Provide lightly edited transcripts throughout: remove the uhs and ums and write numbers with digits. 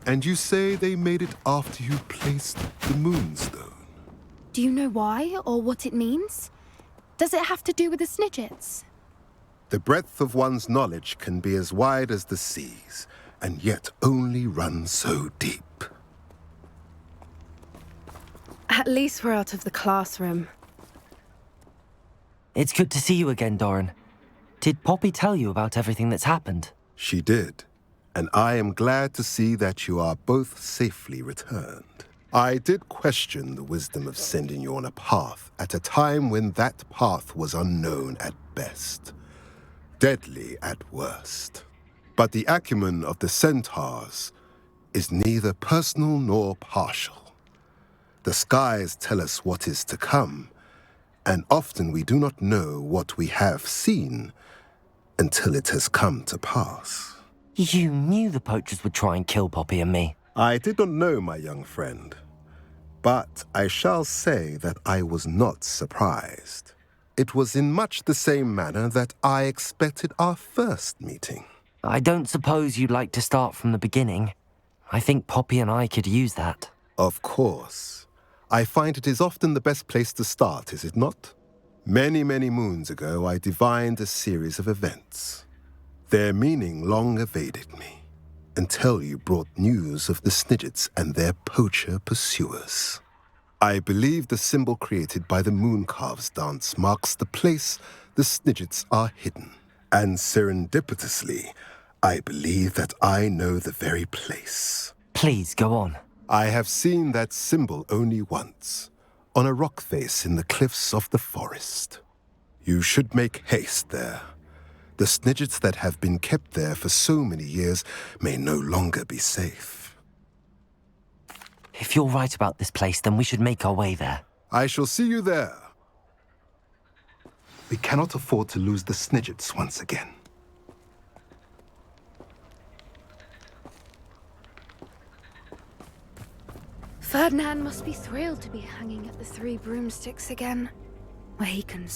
And you say they made it after you placed the moonstone? Do you know why, or what it means? Does it have to do with the Snidgets? The breadth of one's knowledge can be as wide as the seas, and yet only run so deep. At least we're out of the classroom. It's good to see you again, Doran. Did Poppy tell you about everything that's happened? She did, and I am glad to see that you are both safely returned. I did question the wisdom of sending you on a path at a time when that path was unknown at best, deadly at worst. But the acumen of the centaurs is neither personal nor partial. The skies tell us what is to come, and often we do not know what we have seen until it has come to pass. You knew the poachers would try and kill Poppy and me. I did not know, my young friend, but I shall say that I was not surprised. It was in much the same manner that I expected our first meeting. I don't suppose you'd like to start from the beginning. I think Poppy and I could use that. Of course. I find it is often the best place to start, is it not? Many, many moons ago, I divined a series of events. Their meaning long evaded me, until you brought news of the Snidgets and their poacher pursuers. I believe the symbol created by the Mooncalves dance marks the place the Snidgets are hidden. And serendipitously, I believe that I know the very place. Please, go on. I have seen that symbol only once, on a rock face in the cliffs of the forest. You should make haste there. The Snidgets that have been kept there for so many years may no longer be safe. If you're right about this place, then we should make our way there. I shall see you there. We cannot afford to lose the Snidgets once again. Ferdinand must be thrilled to be hanging at the Three Broomsticks again, where he can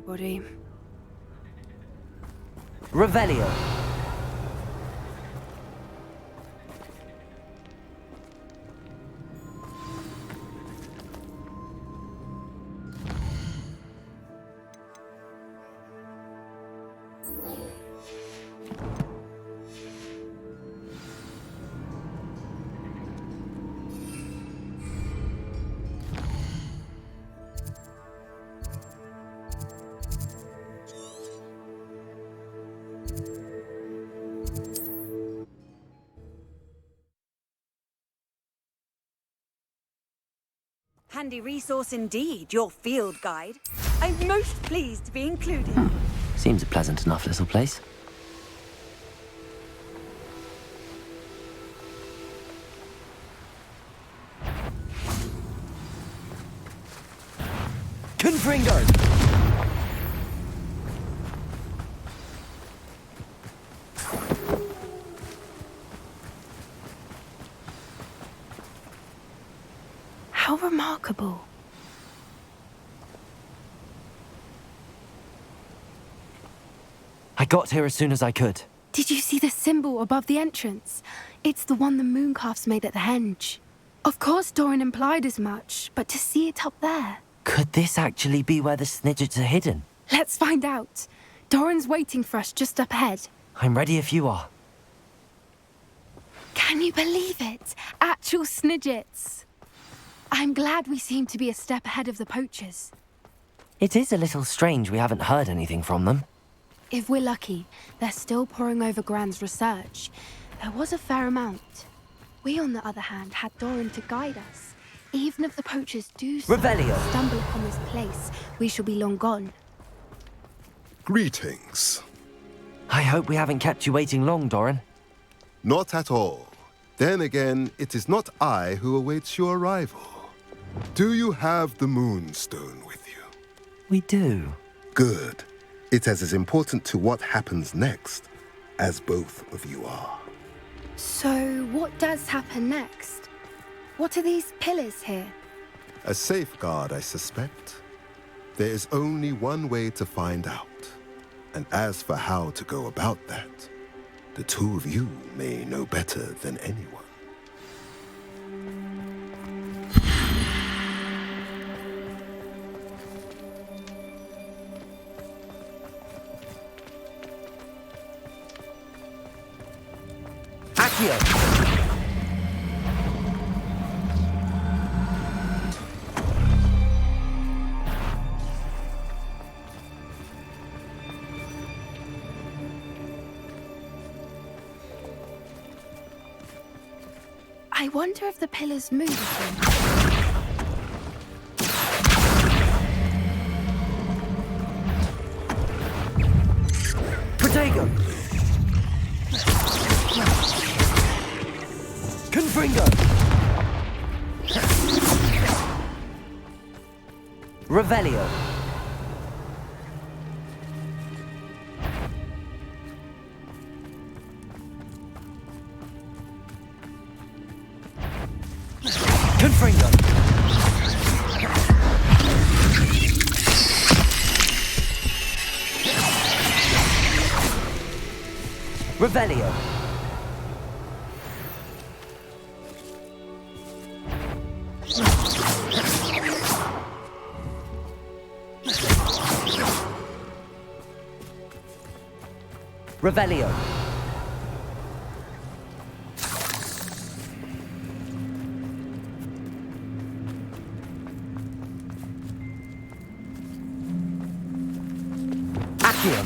everybody. Revelio. Handy resource indeed, your field guide. I'm most pleased to be included. Seems a pleasant enough little place. Confringo! How remarkable. I got here as soon as I could. Did you see the symbol above the entrance? It's the one the Mooncalves made at the henge. Of course Doran implied as much, but to see it up there... Could this actually be where the Snidgets are hidden? Let's find out. Doran's waiting for us just up ahead. I'm ready if you are. Can you believe it? Actual Snidgets. I'm glad we seem to be a step ahead of the poachers. It is a little strange we haven't heard anything from them. If we're lucky, they're still poring over Gran's research. There was a fair amount. We, on the other hand, had Doran to guide us. Even if the poachers do Revelio. stumble upon this place, we shall be long gone. Greetings. I hope we haven't kept you waiting long, Doran. Not at all. Then again, it is not I who awaits your arrival. Do you have the Moonstone with you? We do. Good. It is as important to what happens next as both of you are. So, what does happen next? What are these pillars here? A safeguard, I suspect. There is only one way to find out. And as for how to go about that, the two of you may know better than anyone. Accio! I wonder if the pillars move again. Protego! Confringo! Revelio! Confringo! Revelio! Revelio! Accio!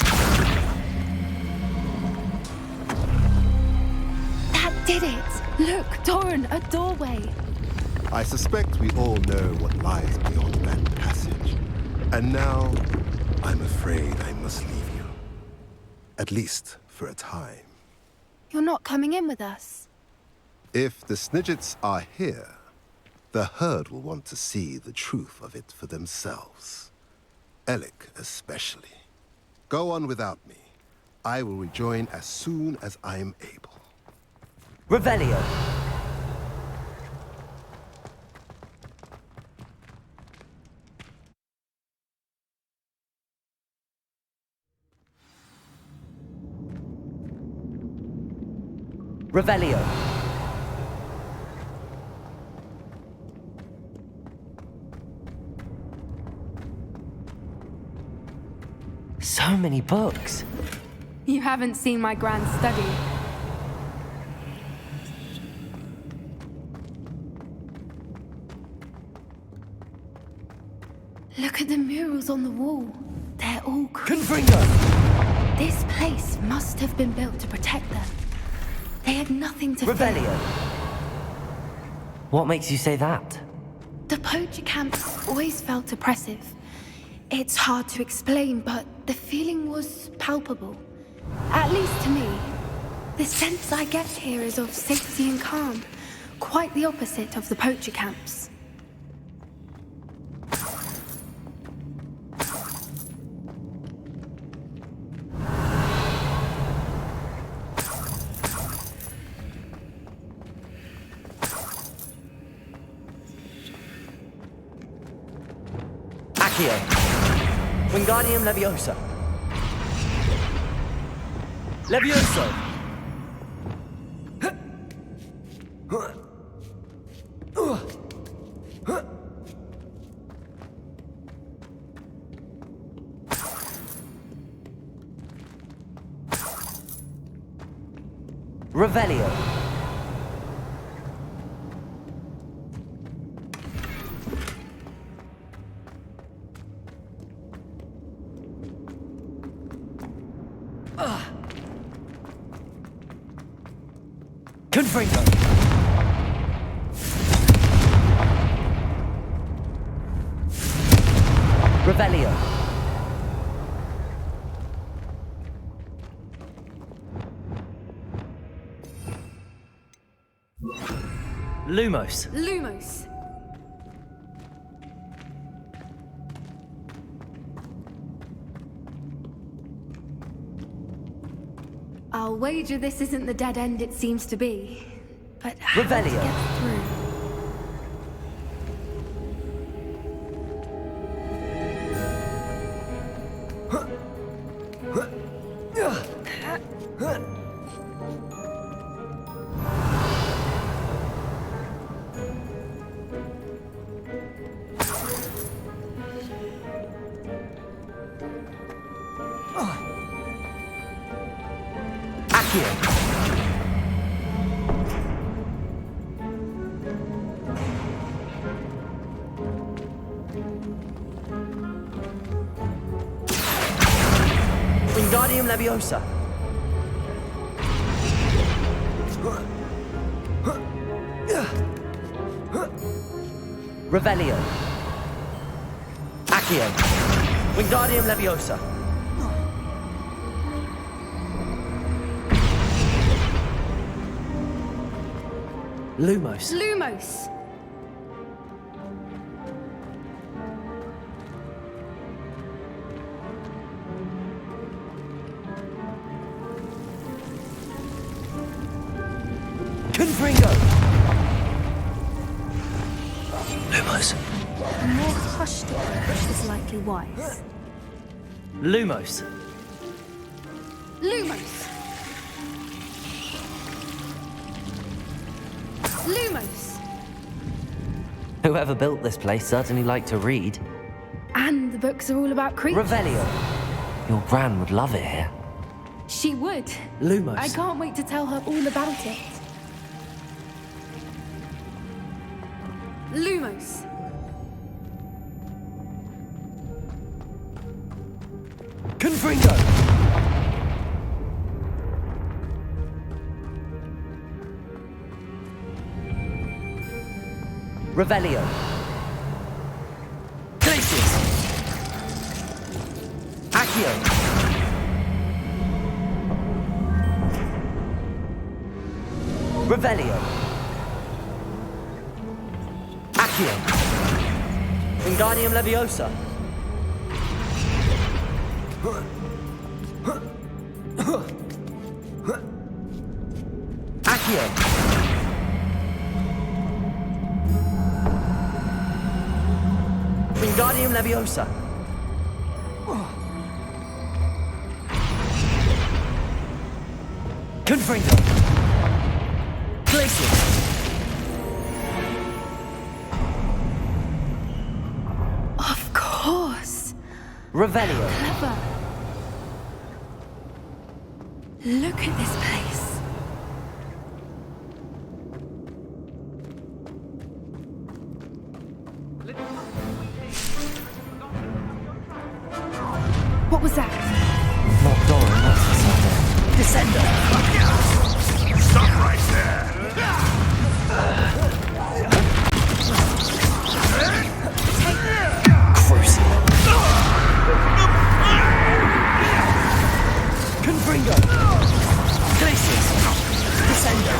That did it! Look, Doran, a doorway. I suspect we all know what lies beyond that passage. And now, I'm afraid I must leave you. At least for a time. You're not coming in with us. If the Snidgets are here, the herd will want to see the truth of it for themselves. Alec especially. Go on without me. I will rejoin as soon as I am able. Revelio! Revelio! So many books. You haven't seen my grand study. Look at the murals on the wall. They're all Confringo! This place must have been built to protect them. They had nothing to Revelio! fear. What makes you say that? The poacher camps always felt oppressive. It's hard to explain, but the feeling was palpable. At least to me. The sense I get here is of safety and calm. Quite the opposite of the poacher camps. Accio! Wingardium Leviosa! Levioso! Revelio. Confringo. Revelio. Lumos. Lumos. I'll wager this isn't the dead end it seems to be. But how to Revelio. get through? Accio. Wingardium Leviosa. Revelio. Accio. Wingardium Leviosa. Lumos. Lumos. Confringo. Lumos. A more hushed approach is likely wise. Lumos. Lumos. Lumos. Whoever built this place certainly liked to read. And the books are all about creatures. Revelio. Your Gran would love it here. She would. Lumos. I can't wait to tell her all about it. Lumos. Confringo. Revelio. Glacius. Accio. Revelio. Accio. Wingardium Leviosa. Accio. Wingardium Leviosa. Confringo. Glacius. Of course. Revelio. Clever. Look at this place. What was that? Not Doran, that's for certain. Descender. Stop right there! Crucible. Confringo. Glacius. Descender.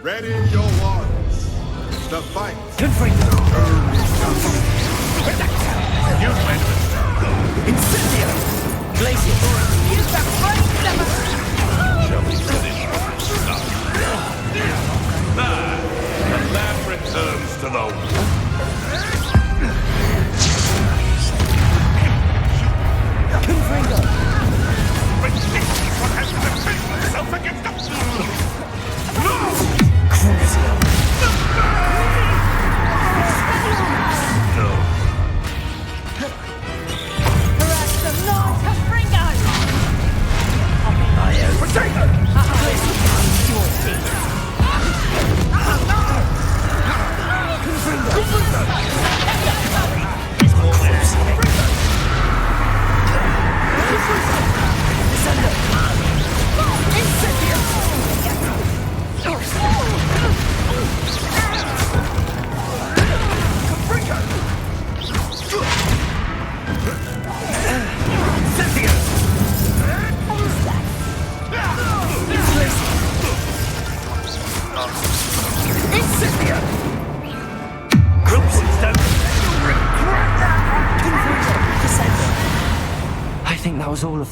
Ready your wands. The fight. Confringo. You went Incendio. Glacius. Shall we finish? There! The lab returns to the... Confringo. What has to be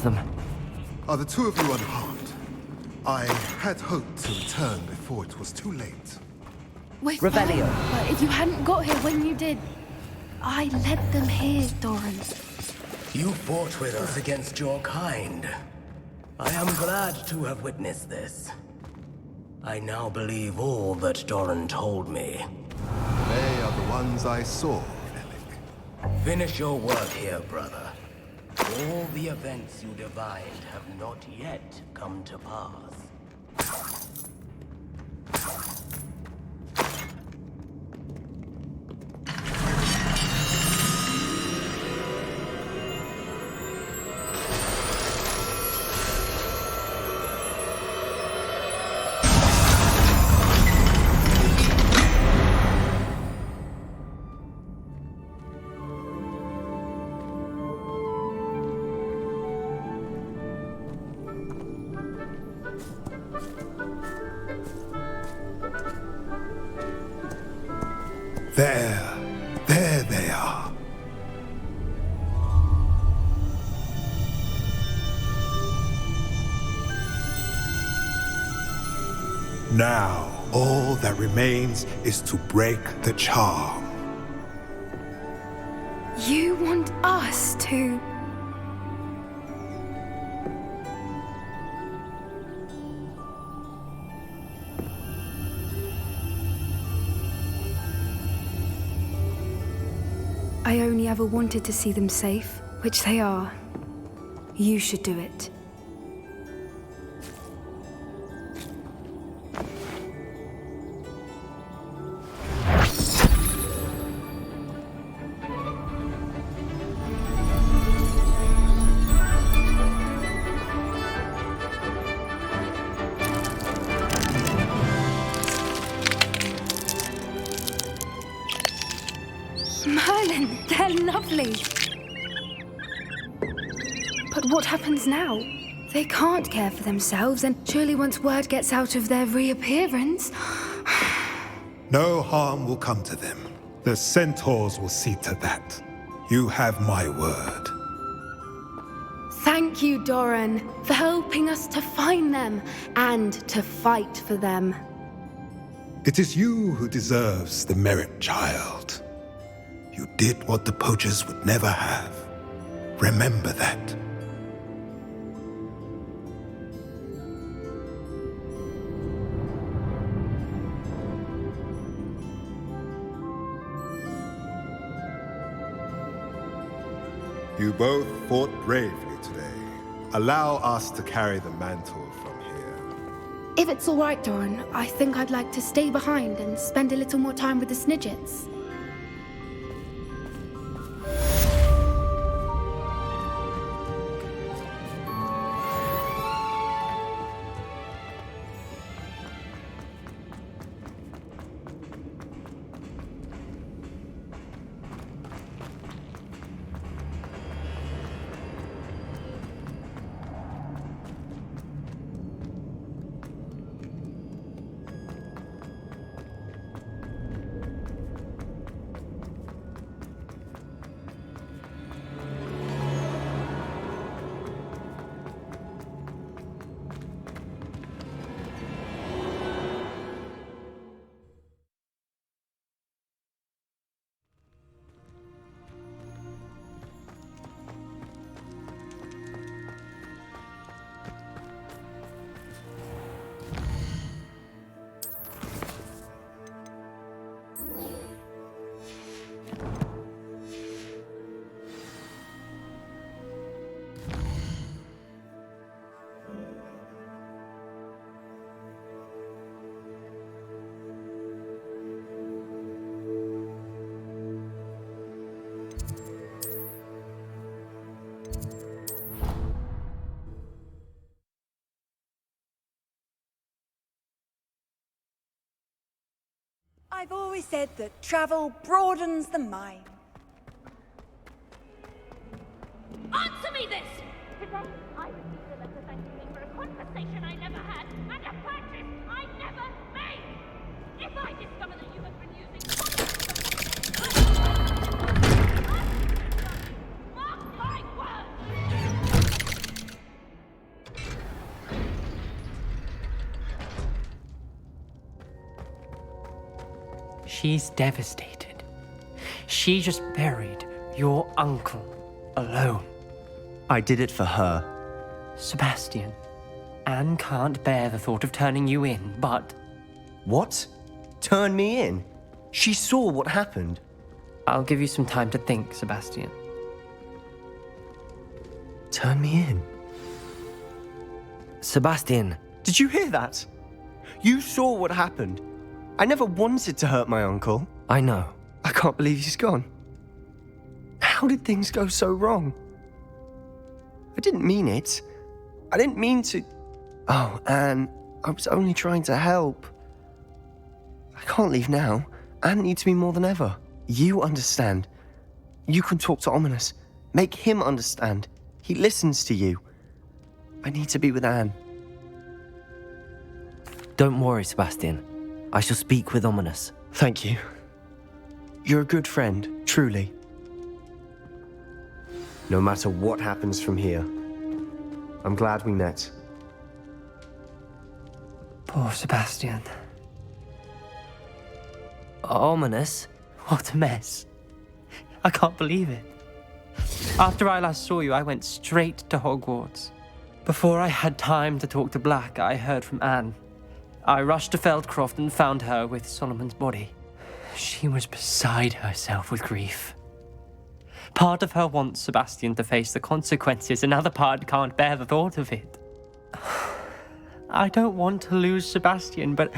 of them. Are the two of you unharmed? I had hoped to return before it was too late. We're Revelio. fine, but if you hadn't got here when you did, I led them here, Doran. You fought with us against your kind. I am glad to have witnessed this. I now believe all that Doran told me. They are the ones I saw, Relic. Finish your work here, brother. All the events you divined have not yet come to pass. There they are. Now, all that remains is to break the charm. You want us to... I only ever wanted to see them safe, which they are. You should do it. Merlin, they're lovely. But what happens now? They can't care for themselves, and surely once word gets out of their reappearance... No harm will come to them. The centaurs will see to that. You have my word. Thank you, Doran, for helping us to find them and to fight for them. It is you who deserves the merit, child. You did what the poachers would never have. Remember that. You both fought bravely today. Allow us to carry the mantle from here. If it's all right, Doran, I think I'd like to stay behind and spend a little more time with the Snidgets. I've always said that travel broadens the mind. Answer me this! Today, I received a letter thanking me for a conversation I never had and a purchase I never made! If I discover that you have been using... Mark my words! She's devastated. She just buried your uncle alone. I did it for her. Sebastian, Anne can't bear the thought of turning you in, but What? Turn me in? She saw what happened. I'll give you some time to think, Sebastian. Turn me in? Sebastian, Did you hear that? You saw what happened. I never wanted to hurt my uncle. I know. I can't believe he's gone. How did things go so wrong? I didn't mean it. I didn't mean to... Oh, Anne, I was only trying to help. I can't leave now. Anne needs me more than ever. You understand. You can talk to Ominous. Make him understand. He listens to you. I need to be with Anne. Don't worry, Sebastian. I shall speak with Ominous. Thank you. You're a good friend, truly. No matter what happens from here, I'm glad we met. Poor Sebastian. Ominous? What a mess. I can't believe it. After I last saw you, I went straight to Hogwarts. Before I had time to talk to Black, I heard from Anne. I rushed to Feldcroft and found her with Solomon's body. She was beside herself with grief. Part of her wants Sebastian to face the consequences, another part can't bear the thought of it. I don't want to lose Sebastian, but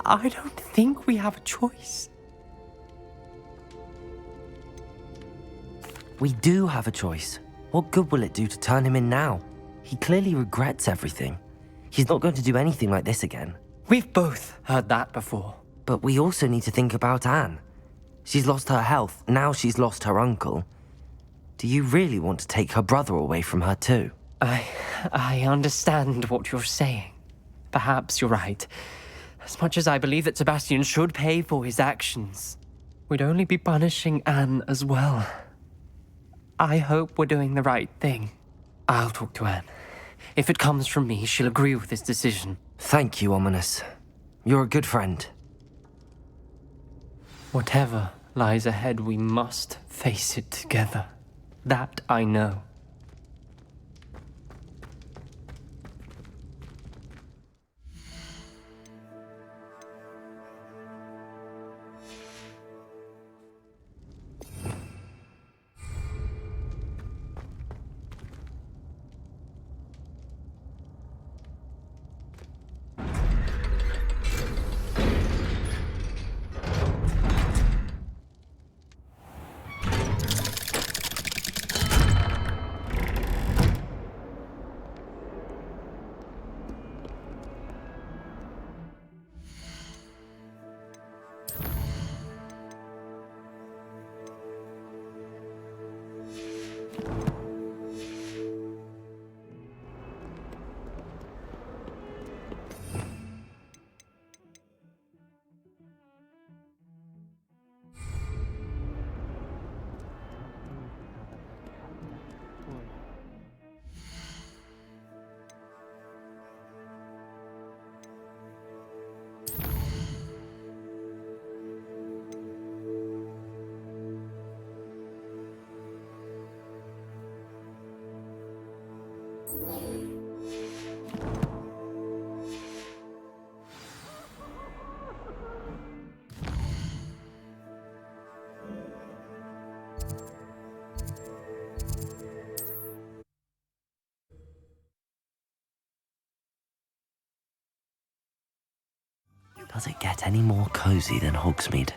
I don't think we have a choice. We do have a choice. What good will it do to turn him in now? He clearly regrets everything. He's not going to do anything like this again. We've both heard that before. But we also need to think about Anne. She's lost her health, now she's lost her uncle. Do you really want to take her brother away from her too? I understand what you're saying. Perhaps you're right. As much as I believe that Sebastian should pay for his actions, we'd only be punishing Anne as well. I hope we're doing the right thing. I'll talk to Anne. If it comes from me, she'll agree with this decision. Thank you, Ominous. You're a good friend. Whatever lies ahead, we must face it together. That I know. Does it get any more cozy than Hogsmeade?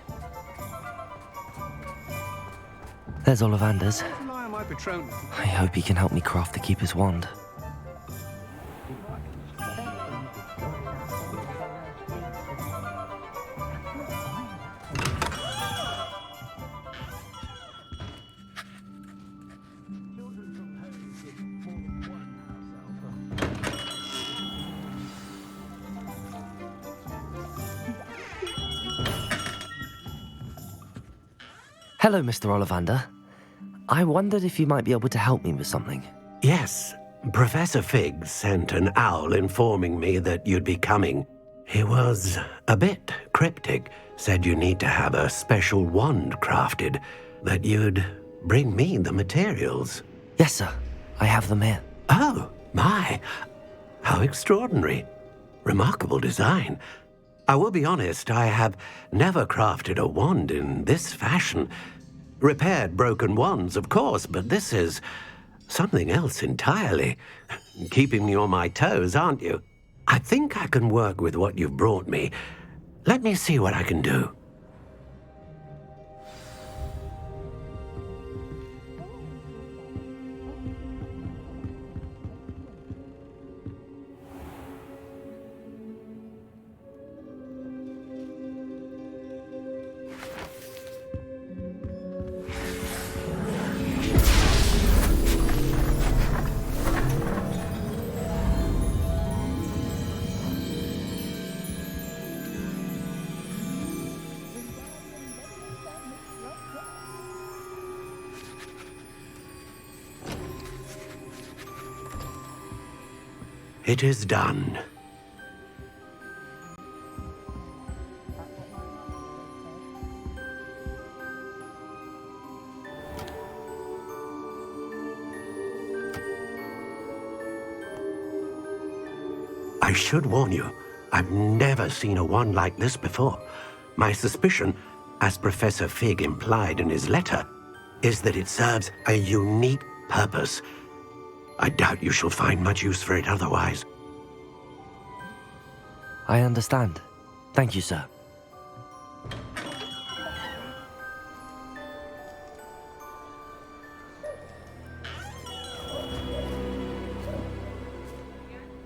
There's Ollivander's. I hope he can help me craft the Keeper's Wand. Hello, Mr. Ollivander. I wondered if you might be able to help me with something. Yes, Professor Fig sent an owl informing me that you'd be coming. He was a bit cryptic. Said you need to have a special wand crafted, that you'd bring me the materials. Yes, sir. I have them here. Oh, my. How extraordinary. Remarkable design. I will be honest, I have never crafted a wand in this fashion. Repaired broken wands, of course, but this is something else entirely. Keeping me on my toes, aren't you? I think I can work with what you've brought me. Let me see what I can do. It is done. I should warn you, I've never seen a wand like this before. My suspicion, as Professor Fig implied in his letter, is that it serves a unique purpose. I doubt you shall find much use for it otherwise. I understand. Thank you, sir.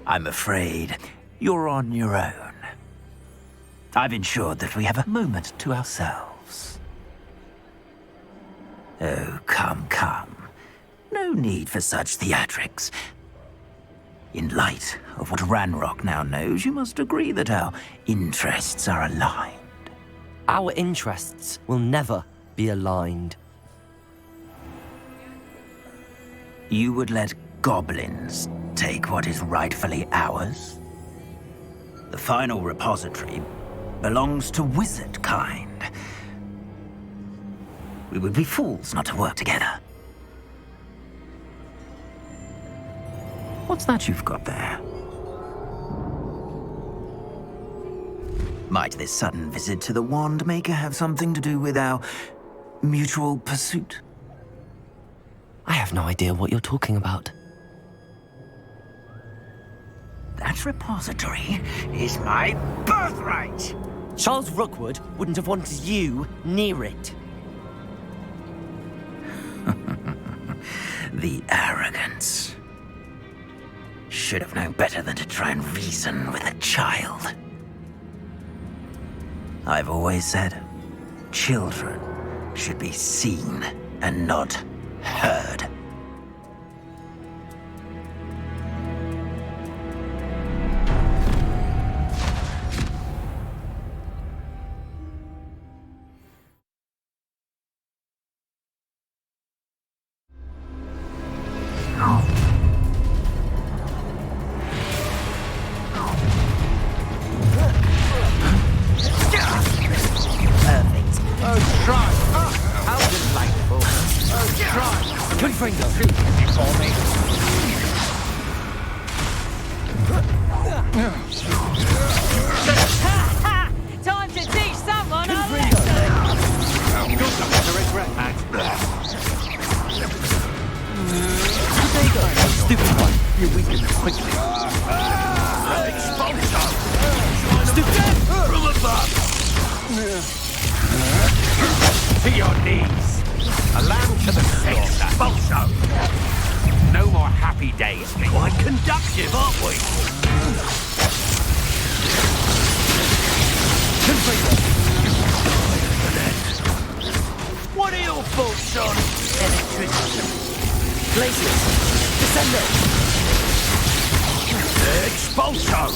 I'm afraid you're on your own. I've ensured that we have a moment to ourselves. Oh, come, come. No need for such theatrics. In light of what Ranrock now knows, you must agree that our interests are aligned. Our interests will never be aligned. You would let goblins take what is rightfully ours? The final repository belongs to wizard kind. We would be fools not to work together. What's that you've got there? Might this sudden visit to the Wand Maker have something to do with our mutual pursuit? I have no idea what you're talking about. That repository is my birthright! Charles Rookwood wouldn't have wanted you near it. The arrogance. Should have known better than to try and reason with a child. I've always said, children should be seen and not heard. Time to teach someone a lesson! You'll suffer to regret that. There you go. Stupid one. You weaken them quickly. Expulsion! Stupid! From above! To your knees! A lamb to the six. Expulsion! No more happy days. Quite conductive, aren't we? What are your thoughts on electricity? Glaciers. Descendo. Expulsion!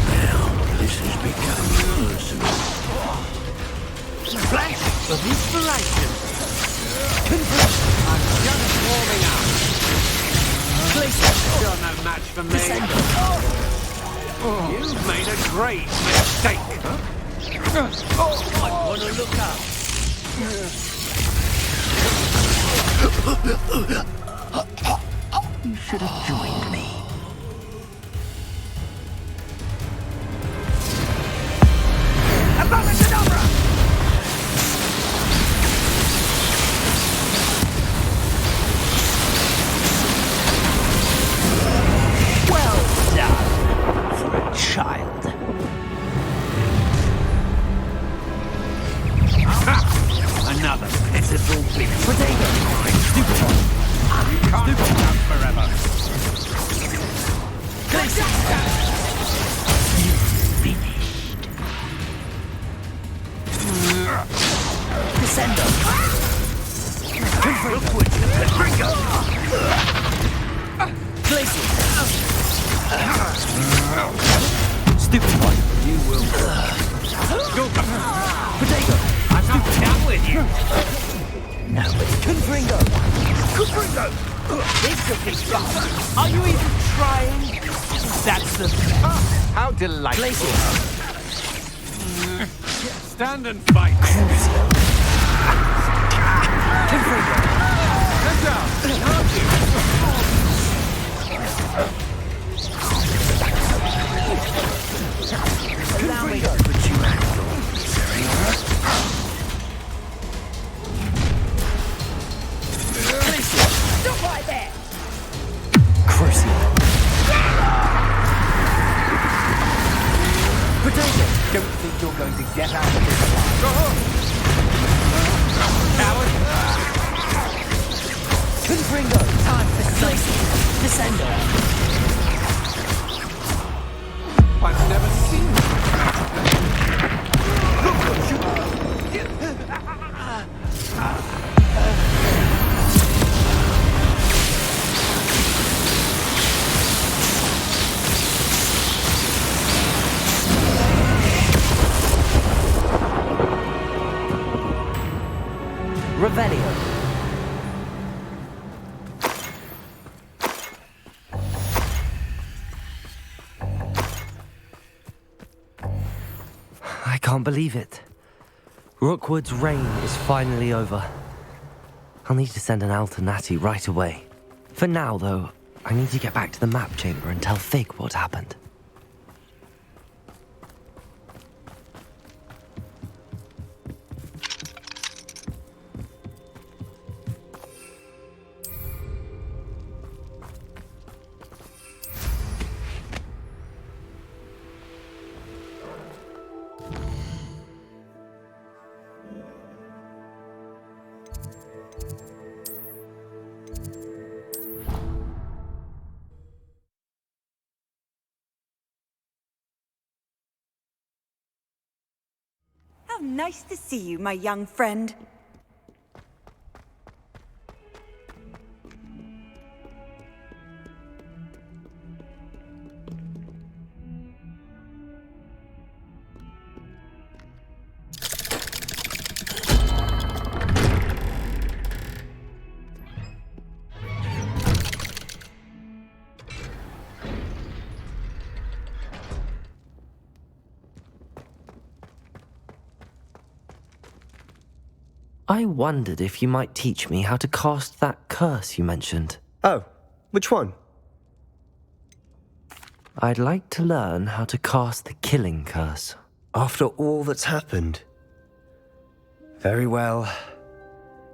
Now, this is becoming personal. Flash of inspiration! Confirm. Just warming up. You're no match for me. You've made a great mistake. I want to look up. You should have joined me. Well done for a child. Another pitiful beast. Potato. Stupid one. You can't hold out forever. Descendo. Glacial. Stupid one. You will. Potato. I'm not done with you. Nobody. Confringo. Confringo. This could be fun. Are you even trying? That's the How delightful. Glacial. Stand and fight. Confringo. Get down. Allow me to put you out. Stop right there! Crucial. Potato! Don't think you're going to get out of this alive. Coward. Confringo! Time for slicing. Descendo. I've never seen that. Revelio. I can't believe it. Rookwood's reign is finally over. I'll need to send an Alternati right away. For now, though, I need to get back to the map chamber and tell Fig what happened. How nice to see you, my young friend. I wondered if you might teach me how to cast that curse you mentioned. Oh, which one? I'd like to learn how to cast the killing curse. After all that's happened? Very well.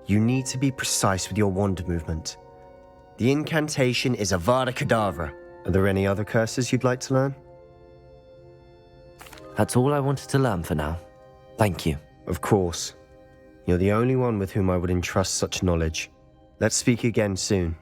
You need to be precise with your wand movement. The incantation is Avada Kedavra. Are there any other curses you'd like to learn? That's all I wanted to learn for now. Thank you. Of course. You're the only one with whom I would entrust such knowledge. Let's speak again soon.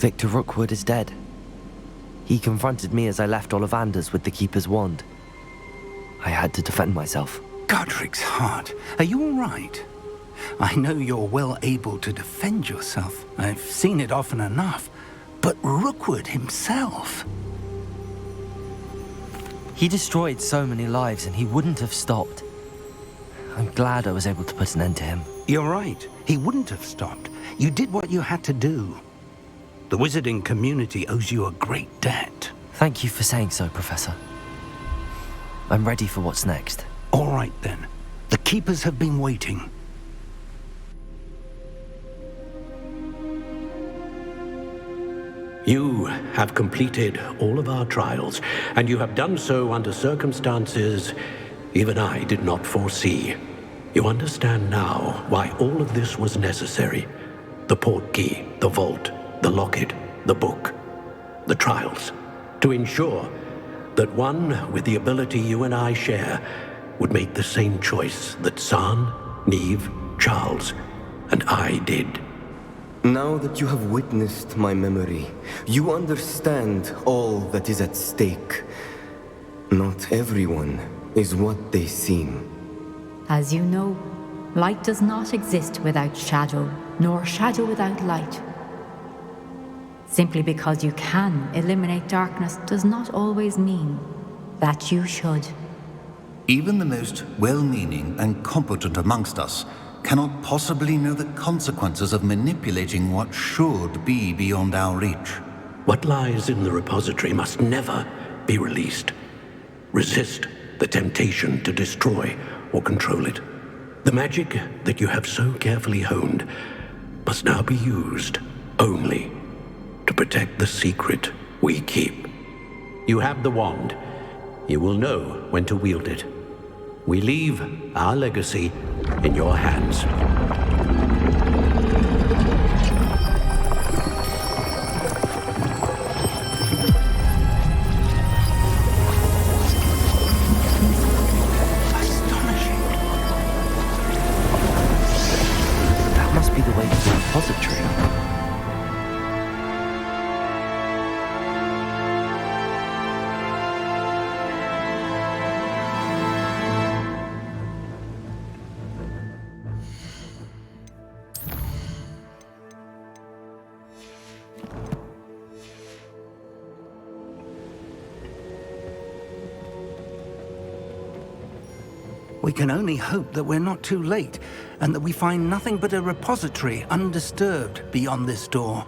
Victor Rookwood is dead. He confronted me as I left Ollivander's with the Keeper's wand. I had to defend myself. Godric's heart. Are you all right? I know you're well able to defend yourself. I've seen it often enough. But Rookwood himself... He destroyed so many lives and he wouldn't have stopped. I'm glad I was able to put an end to him. You're right. He wouldn't have stopped. You did what you had to do. The wizarding community owes you a great debt. Thank you for saying so, Professor. I'm ready for what's next. All right, then. The Keepers have been waiting. You have completed all of our trials, and you have done so under circumstances even I did not foresee. You understand now why all of this was necessary. The portkey, the vault, the locket, the book, the trials. To ensure that one with the ability you and I share would make the same choice that San, Neve, Charles, and I did. Now that you have witnessed my memory, you understand all that is at stake. Not everyone is what they seem. As you know, light does not exist without shadow, nor shadow without light. Simply because you can eliminate darkness does not always mean that you should. Even the most well-meaning and competent amongst us cannot possibly know the consequences of manipulating what should be beyond our reach. What lies in the repository must never be released. Resist the temptation to destroy or control it. The magic that you have so carefully honed must now be used only to protect the secret we keep. You have the wand. You will know when to wield it. We leave our legacy in your hands. Astonishing. That must be the way to the repository. We can only hope that we're not too late, and that we find nothing but a repository undisturbed beyond this door.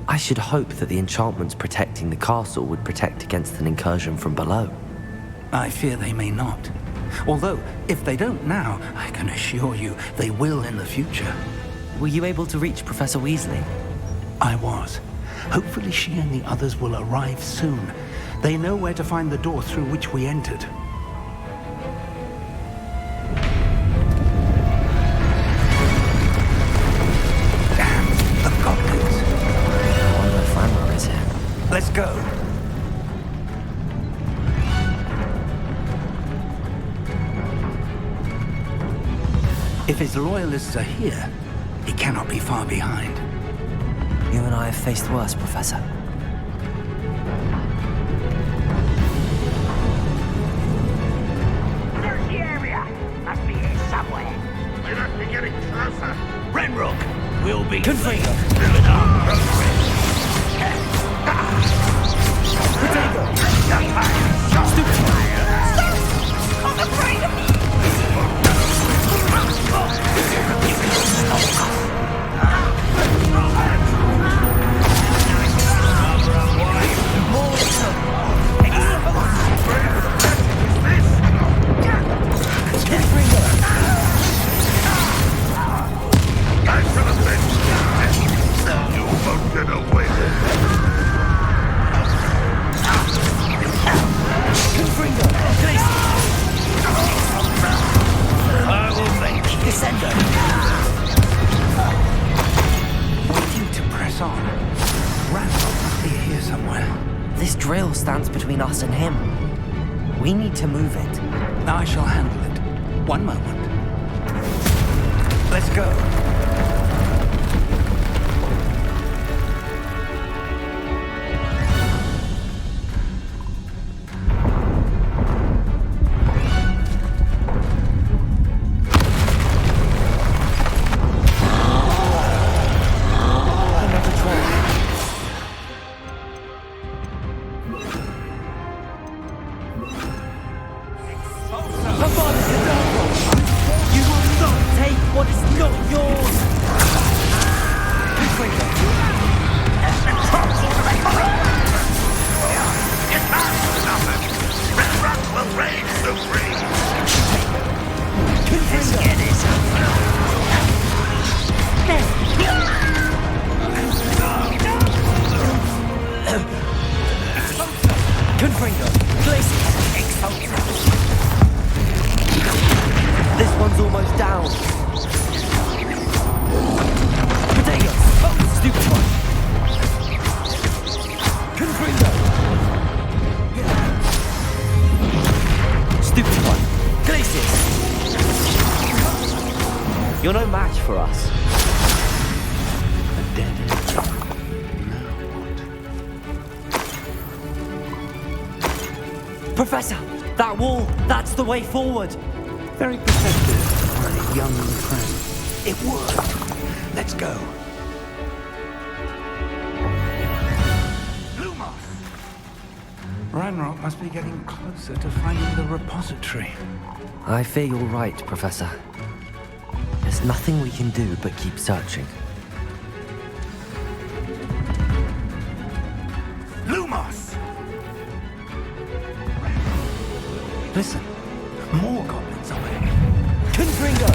I should hope that the enchantments protecting the castle would protect against an incursion from below. I fear they may not. Although, if they don't now, I can assure you they will in the future. Were you able to reach Professor Weasley? I was. Hopefully she and the others will arrive soon. They know where to find the door through which we entered. Damn, the goblins. I wonder if Ranrock is here. Let's go. If his loyalists are here, he cannot be far behind. You and I have faced worse, Professor. There's the area! Must be here somewhere. They must be getting closer. Renrook will be Confringo! with our progress. Stupid! I'm afraid of you! Confringo! This drill stands between us and him. We need to move it. I shall handle it. One moment. Let's go. This one's almost down. Potatoes! Oh, stupid one! Confringo! Stupid one! Glacius! You're no match for us. A dead end. Professor! That wall! That's the way forward! Very perceptive, my young friend. It worked. Let's go. Lumos! Ranrock must be getting closer to finding the repository. I fear you're right, Professor. There's nothing we can do but keep searching. Lumos! Listen, more goblins are there. Confringo!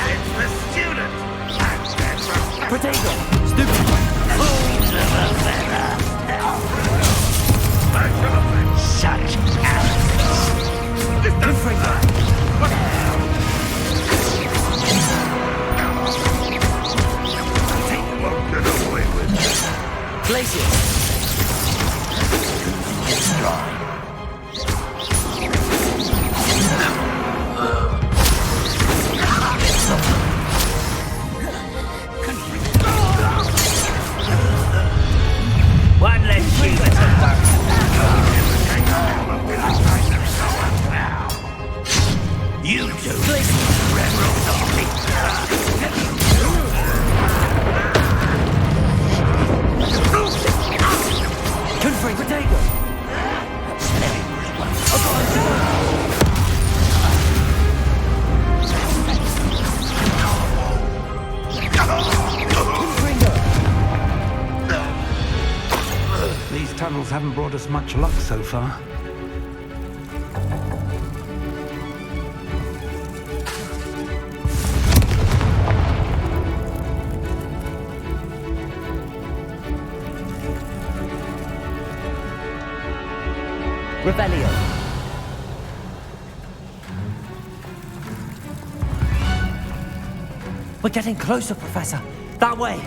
It's the student! And their Potato! Stupid! Fools of a feather! Such arrogance! Confringo! Take what get away with. Glacius! Destroy. One less Shiva to worry. You do. Rebel army. Confringo! Potato! These tunnels haven't brought us much luck so far. Revelio. We're getting closer, Professor. That way.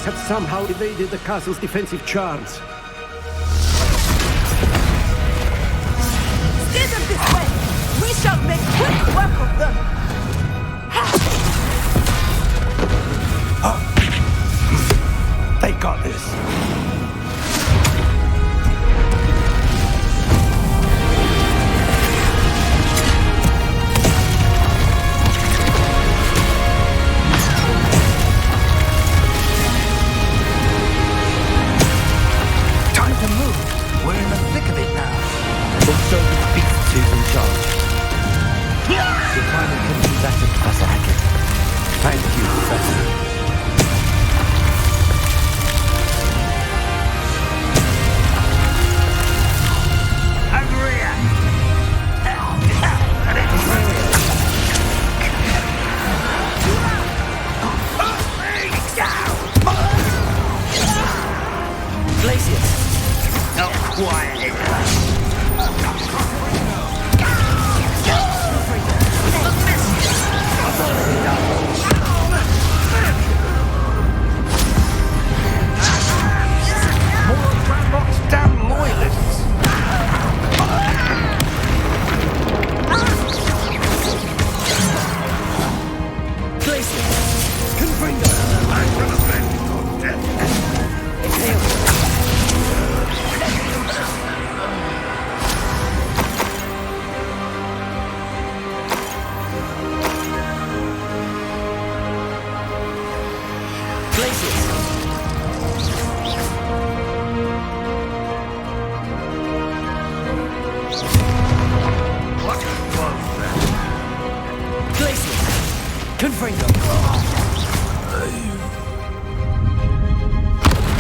Have somehow evaded the castle's defensive charms. Steer them this way! We shall make quick work of them! They got this. Time to move.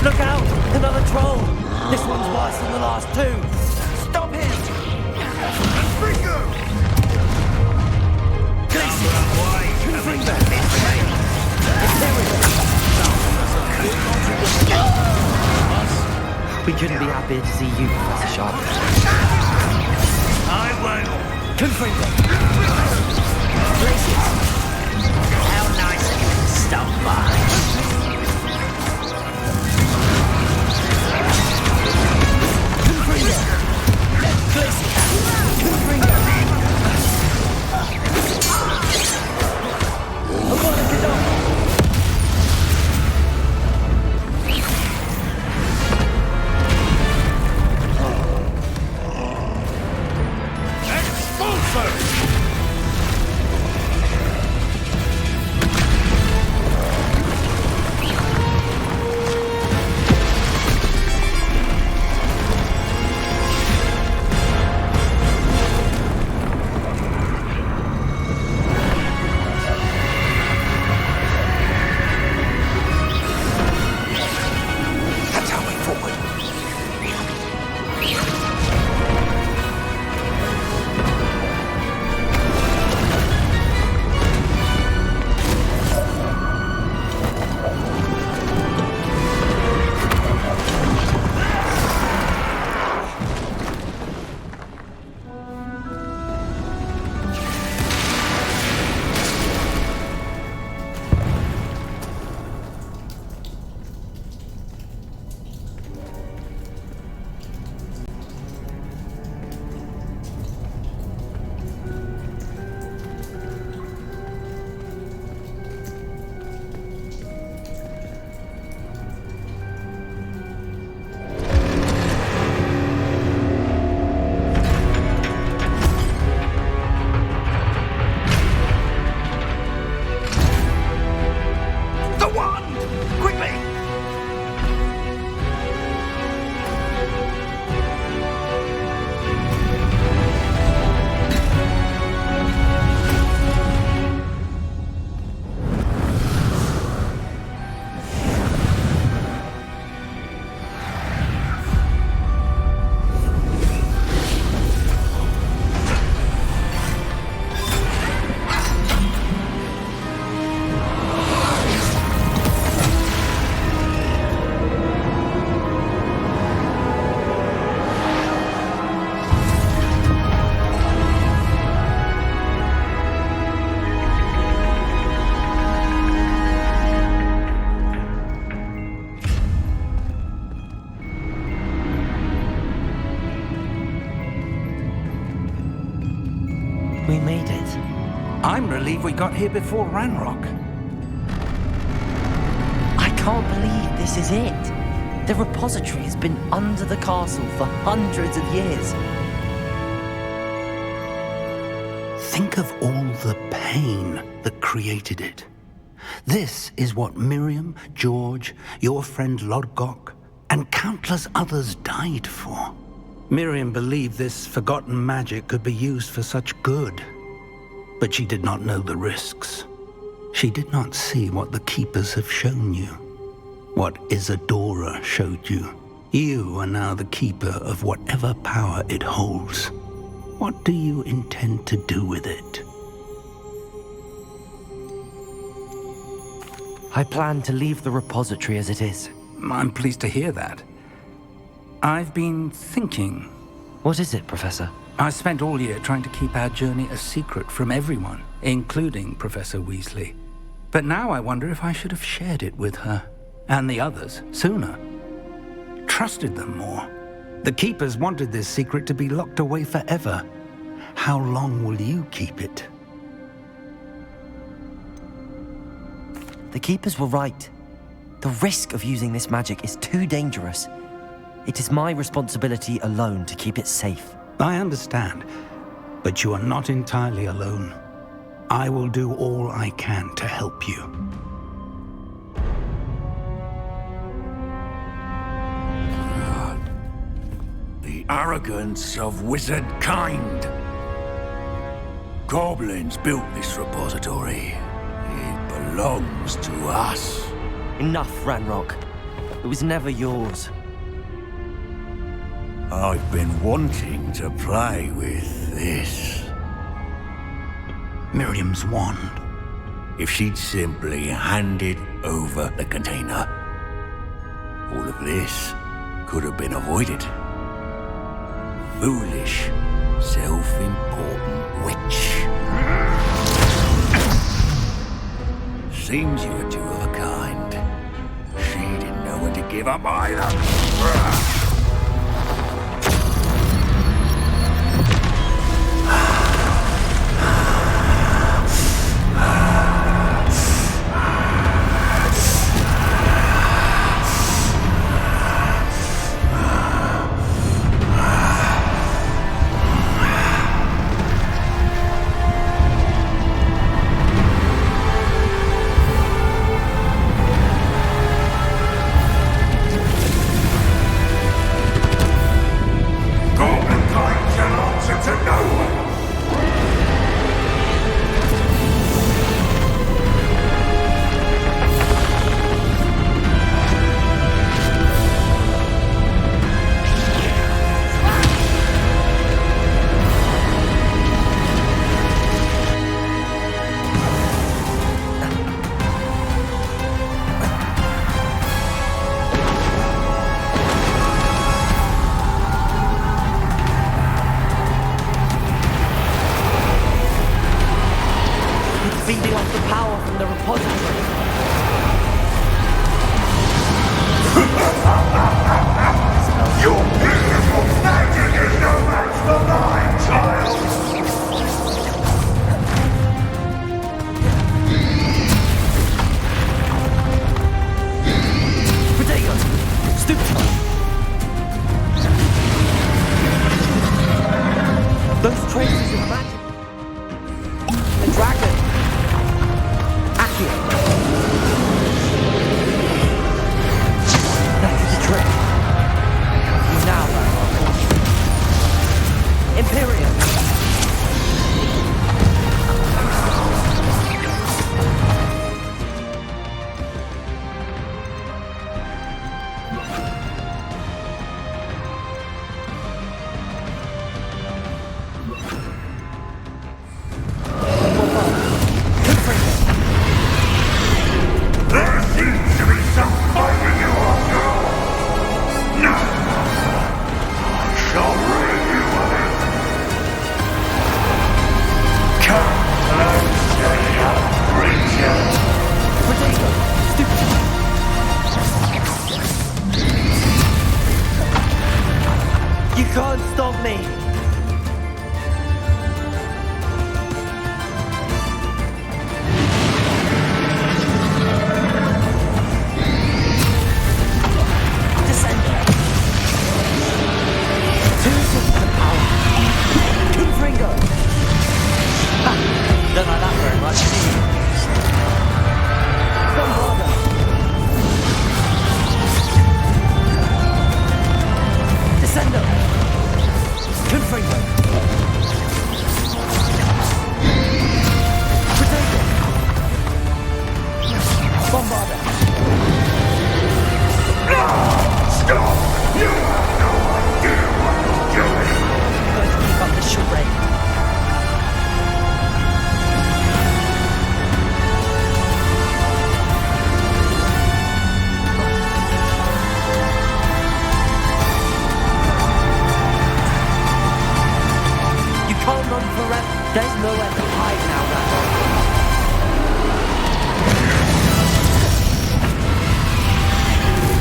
Look out! Another troll! This one's worse than the last two! Stop him! We couldn't be happier to see you, Professor Sharp. I won't. Confringo! Places! How nice of you to stop by. Confringo! Places! Confringo! We made it. I'm relieved we got here before Ranrock. I can't believe this is it. The repository has been under the castle for hundreds of years. Think of all the pain that created it. This is what Miriam, George, your friend Lodgok, and countless others died for. Miriam believed this forgotten magic could be used for such good, but she did not know the risks. She did not see what the Keepers have shown you, what Isadora showed you. You are now the Keeper of whatever power it holds. What do you intend to do with it? I plan to leave the repository as it is. I'm pleased to hear that. I've been thinking. What is it, Professor? I spent all year trying to keep our journey a secret from everyone, including Professor Weasley. But now I wonder if I should have shared it with her, and the others, sooner. Trusted them more. The Keepers wanted this secret to be locked away forever. How long will you keep it? The Keepers were right. The risk of using this magic is too dangerous. It is my responsibility alone to keep it safe. I understand, but you are not entirely alone. I will do all I can to help you. The arrogance of wizard kind. Goblins built this repository. It belongs to us. Enough, Ranrock. It was never yours. I've been wanting to play with this. Miriam's wand. If she'd simply handed over the container, all of this could have been avoided. Foolish, self-important witch. Seems you were two of a kind. She didn't know when to give up either. Feeding off the power from the repository. Your beautiful magic is no match for mine, child! Potato! Stupid! Those traces of magic. The dragon! That is a trick. Now, Imperium. You can't stop me! Descender! Two systems of power! Confringo! Ha! Don't like that very much, do you? Bombarda! Descender! Confringo! Potato! Bombarda! Stop! You have no idea what you're doing! Let's keep up the charade. You can't run forever. There's nowhere to hide now, Randolph.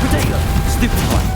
Potato! Stupid one!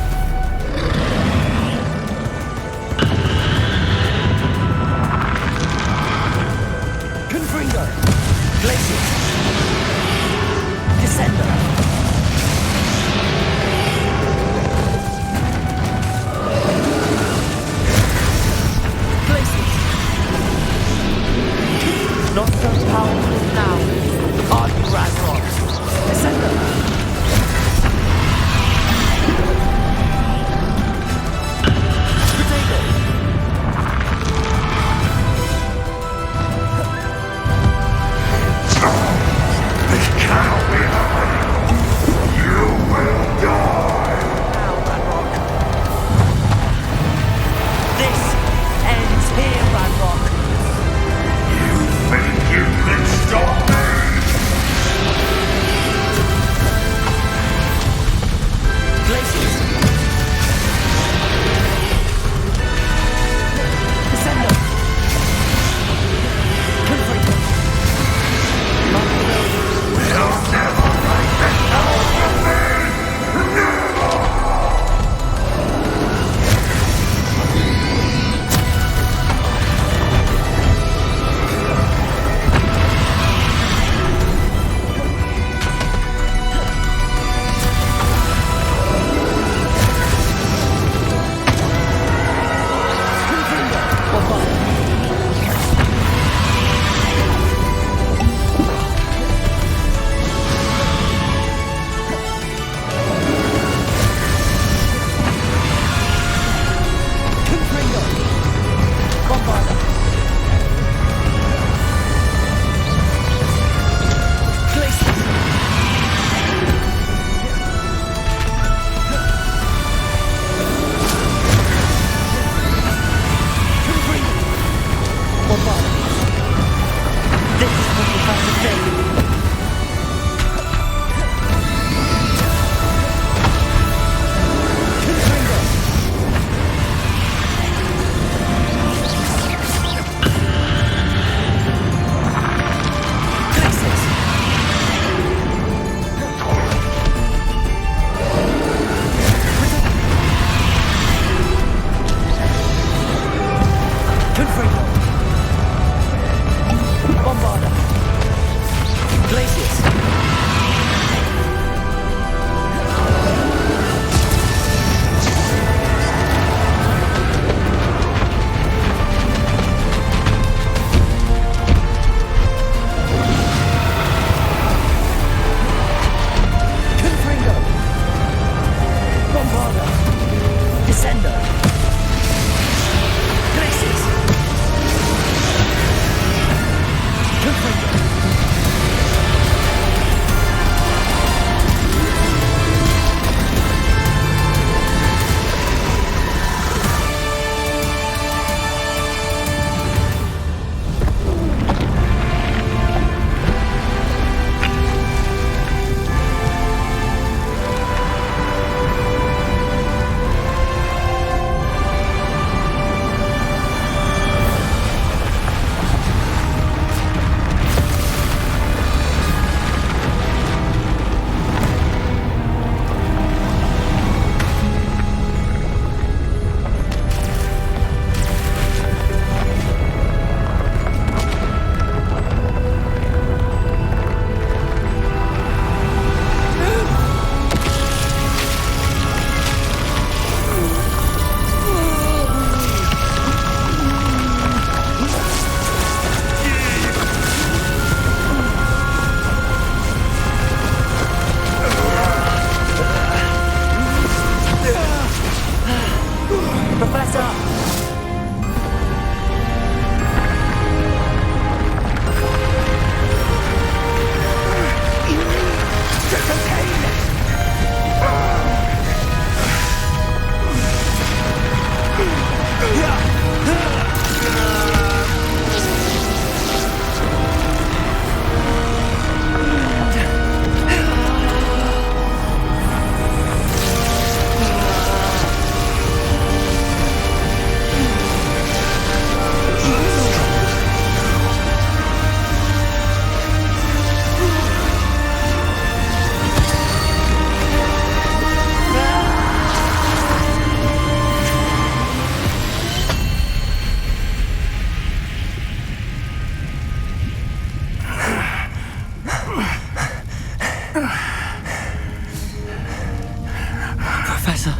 Professor.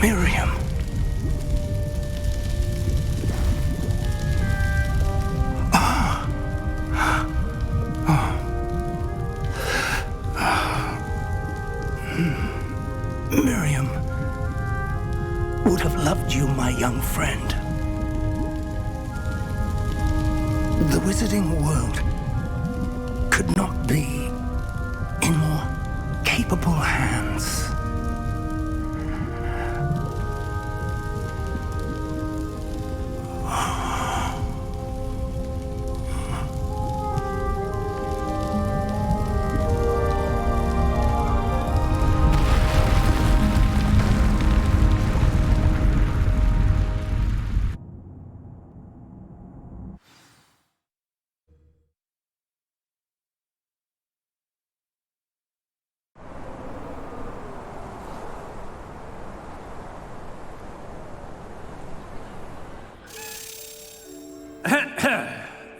Miriam. Miriam would have loved you, my young friend. The wizarding world could not be in more capable hands.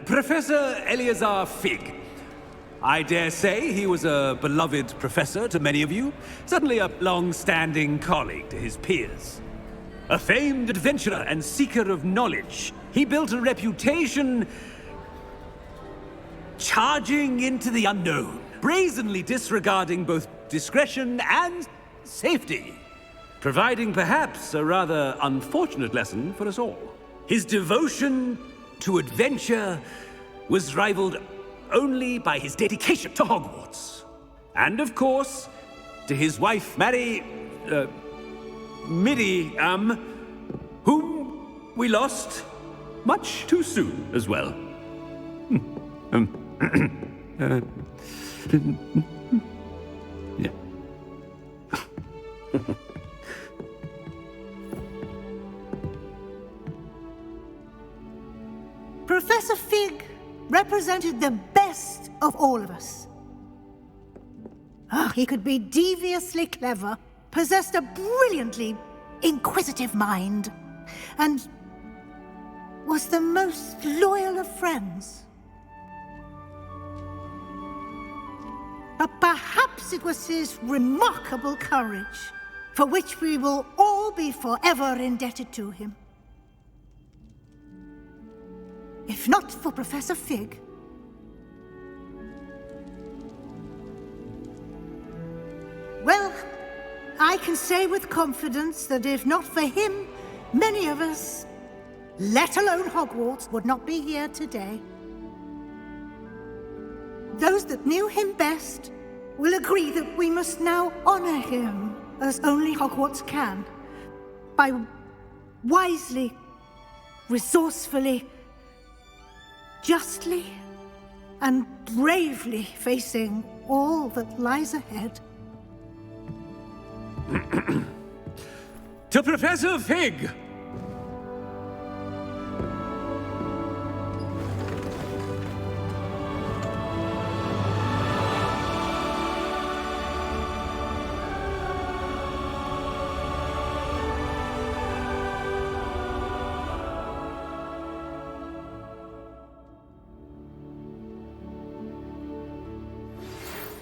Professor Eleazar Fig. I dare say he was a beloved professor to many of you, certainly a long-standing colleague to his peers. A famed adventurer and seeker of knowledge, he built a reputation charging into the unknown, brazenly disregarding both discretion and safety, providing perhaps a rather unfortunate lesson for us all. His devotion to adventure was rivaled only by his dedication to Hogwarts. And of course, to his wife, Miriam, whom we lost much too soon as well. Yeah. Professor Fig represented the best of all of us. He could be deviously clever, possessed a brilliantly inquisitive mind, and was the most loyal of friends. But perhaps it was his remarkable courage, for which we will all be forever indebted to him. If not for Professor Fig, well, I can say with confidence that if not for him, many of us, let alone Hogwarts, would not be here today. Those that knew him best will agree that we must now honor him as only Hogwarts can, by wisely, resourcefully, justly, and bravely facing all that lies ahead. To Professor Fig!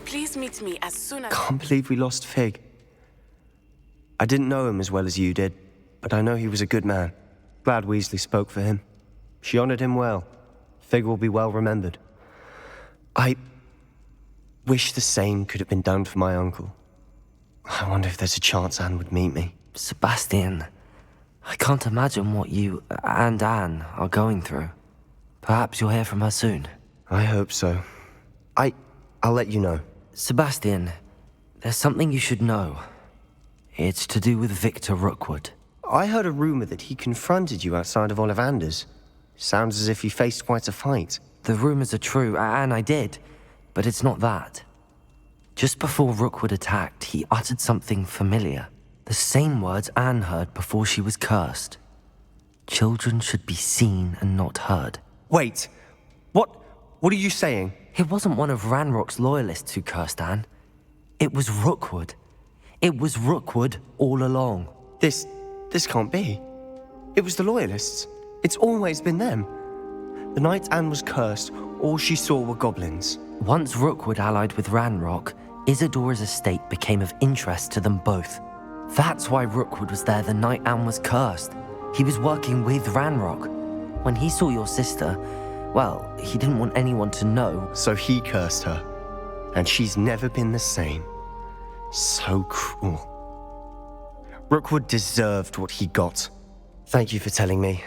Please meet me as soon as... Can't believe we lost Fig. I didn't know him as well as you did, but I know he was a good man. Glad Weasley spoke for him. She honored him well. Fig will be well remembered. I wish the same could have been done for my uncle. I wonder if there's a chance Anne would meet me. Sebastian, I can't imagine what you and Anne are going through. Perhaps you'll hear from her soon. I hope so. I'll let you know. Sebastian, there's something you should know. It's to do with Victor Rookwood. I heard a rumor that he confronted you outside of Ollivander's. Sounds as if you faced quite a fight. The rumors are true, and I did, but it's not that. Just before Rookwood attacked, he uttered something familiar. The same words Anne heard before she was cursed. Children should be seen and not heard. Wait, what are you saying? It wasn't one of Ranrock's loyalists who cursed Anne. It was Rookwood. It was Rookwood all along. This can't be. It was the Loyalists. It's always been them. The night Anne was cursed, all she saw were goblins. Once Rookwood allied with Ranrock, Isadora's estate became of interest to them both. That's why Rookwood was there the night Anne was cursed. He was working with Ranrock. When he saw your sister, well, he didn't want anyone to know. So he cursed her, and she's never been the same. So cruel. Rookwood deserved what he got. Thank you for telling me.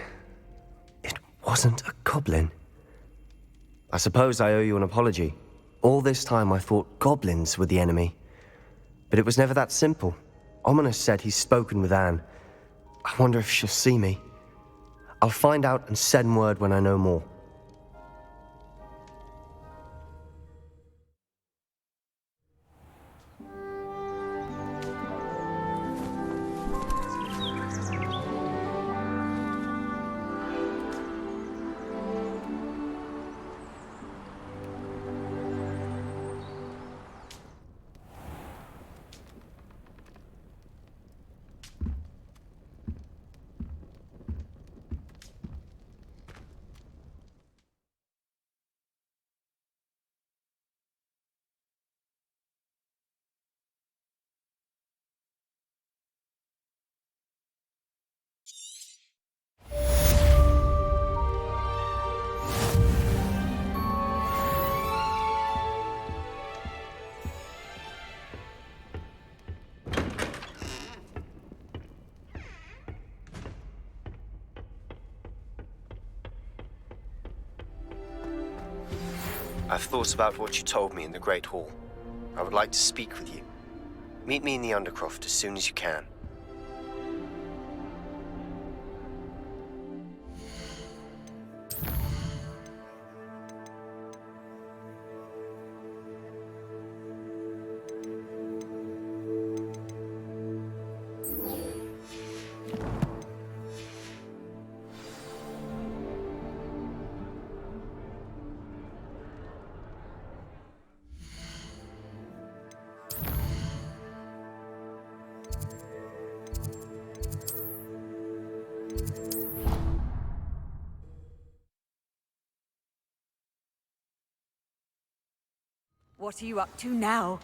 It wasn't a goblin. I suppose I owe you an apology. All this time I thought goblins were the enemy. But it was never that simple. Ominous said he's spoken with Anne. I wonder if she'll see me. I'll find out and send word when I know more. I've thought about what you told me in the Great Hall. I would like to speak with you. Meet me in the Undercroft as soon as you can. What are you up to now?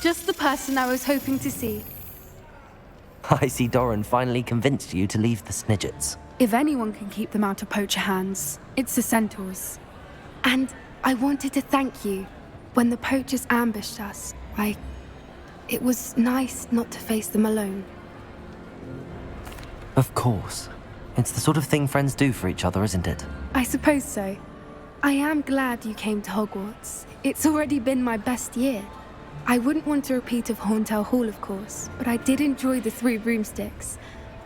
Just the person I was hoping to see. I see Doran finally convinced you to leave the Snidgets. If anyone can keep them out of poacher hands, it's the centaurs. And I wanted to thank you. When the poachers ambushed us, it was nice not to face them alone. Of course. It's the sort of thing friends do for each other, isn't it? I suppose so. I am glad you came to Hogwarts. It's already been my best year. I wouldn't want a repeat of Horntail Hall, of course, but I did enjoy the Three Broomsticks.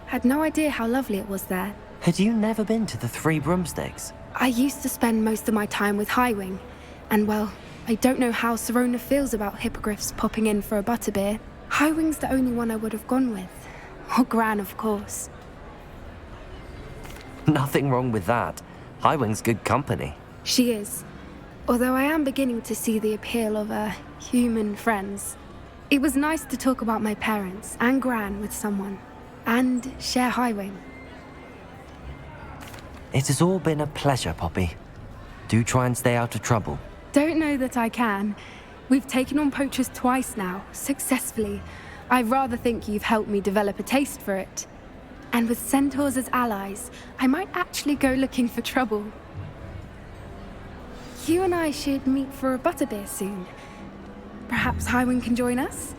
Had no idea how lovely it was there. Had you never been to the Three Broomsticks? I used to spend most of my time with Highwing, and well, I don't know how Serona feels about hippogriffs popping in for a butterbeer. Highwing's the only one I would have gone with. Or Gran, of course. Nothing wrong with that. Highwing's good company. She is. Although I am beginning to see the appeal of human friends. It was nice to talk about my parents and Gran with someone. And share Highwing. It has all been a pleasure, Poppy. Do try and stay out of trouble. Don't know that I can. We've taken on poachers twice now, successfully. I rather think you've helped me develop a taste for it. And with centaurs as allies, I might actually go looking for trouble. You and I should meet for a butterbeer soon. Perhaps Highwing can join us?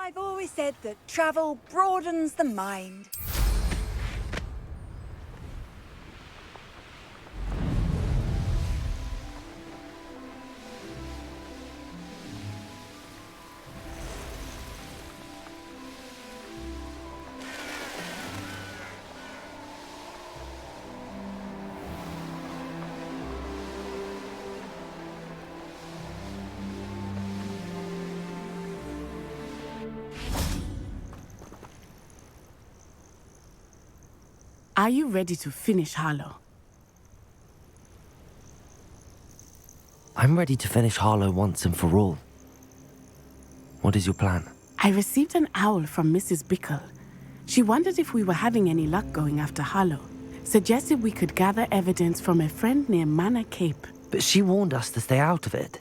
I've always said that travel broadens the mind. Are you ready to finish Harlow? I'm ready to finish Harlow once and for all. What is your plan? I received an owl from Mrs. Bickle. She wondered if we were having any luck going after Harlow. Suggested we could gather evidence from a friend near Manor Cape. But she warned us to stay out of it.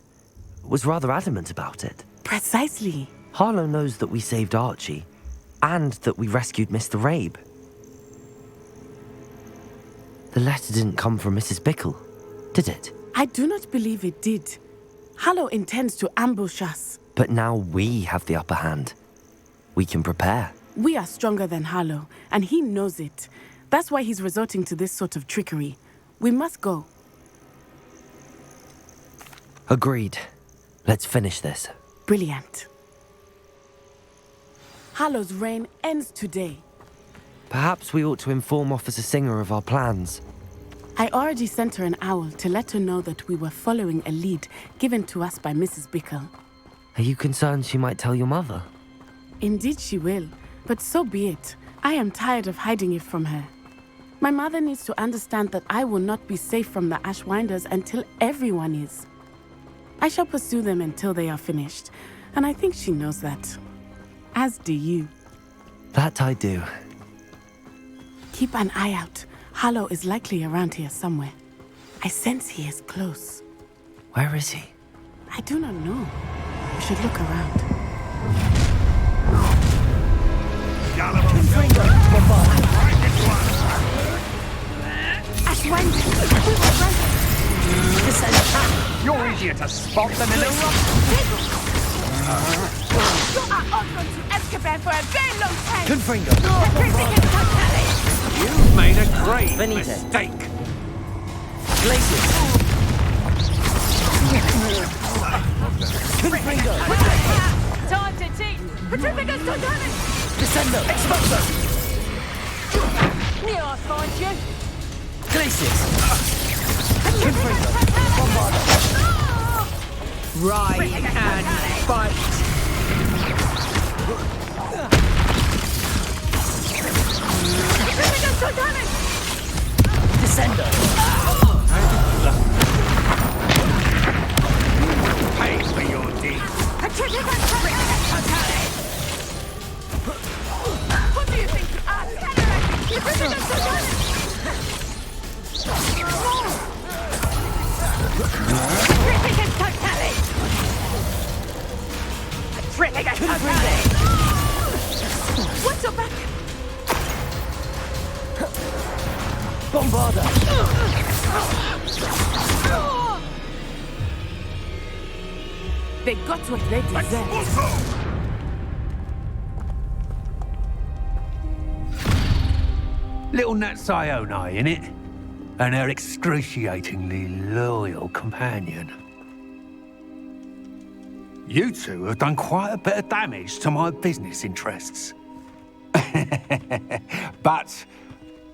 Was rather adamant about it. Precisely. Harlow knows that we saved Archie, and that we rescued Mr. Rabe. The letter didn't come from Mrs. Bickle, did it? I do not believe it did. Harlow intends to ambush us. But now we have the upper hand. We can prepare. We are stronger than Harlow, and he knows it. That's why he's resorting to this sort of trickery. We must go. Agreed. Let's finish this. Brilliant. Harlow's reign ends today. Perhaps we ought to inform Officer Singer of our plans. I already sent her an owl to let her know that we were following a lead given to us by Mrs. Bickle. Are you concerned she might tell your mother? Indeed she will, but so be it. I am tired of hiding it from her. My mother needs to understand that I will not be safe from the Ashwinders until everyone is. I shall pursue them until they are finished, and I think she knows that. As do you. That I do. Keep an eye out. Harlow is likely around here somewhere. I sense he is close. Where is he? I do not know. We should look around. You're easier to spot than in a rock. You are all going to Azkaban for a very long time. Confringo. You've made a grave mistake. Glacius. Confringo. Time to cheat. Petrificus Titanic. Descendo. Exposo. Here I find you. Glacius. Confringo. Bombardo. Ride and fight. Descendo. Pay for your deeds. What do you think you are? Petrificus Titanic. Petrificus Titanic. Petrificus Titanic. What's your back? Bombarda! They got what they deserve. Little Nat Sioni, innit? And her excruciatingly loyal companion. You two have done quite a bit of damage to my business interests. But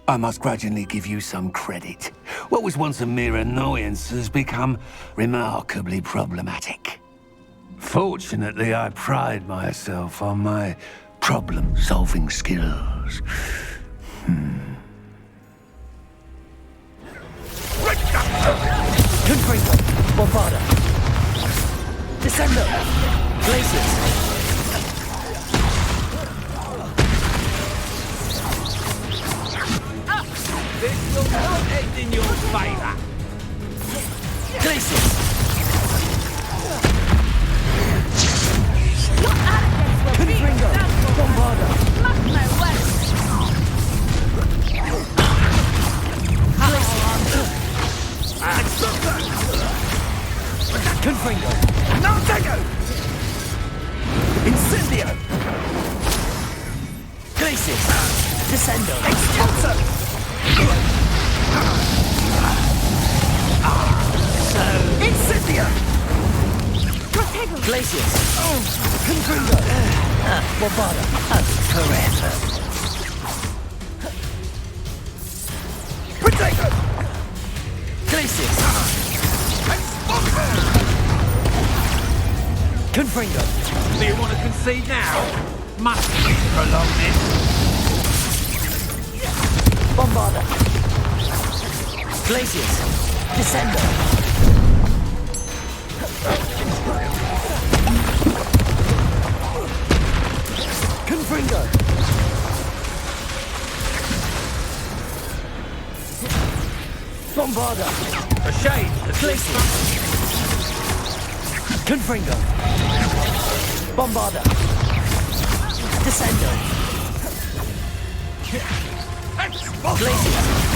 I must grudgingly give you some credit. What was once a mere annoyance has become remarkably problematic. Fortunately, I pride myself on my problem-solving skills. Confringo. Bombarda. Descendo. Glacius. This will not end in your favor. Glacius. Confringo. Bombarda. Mark my words. Confringo. No, Dagger! Incendio. Glacius. Descendo. Expulso! Incendio! Glacius. Confringo. Bombarda. Forever. Potato! Glacius. Confringo. Do you want to concede now? Must we prolong this? Bombarda! Glacius! Descender! Confringo! Bombarda! A shade! Glacius! Confringo! Bombarda! Descendo! Glacius!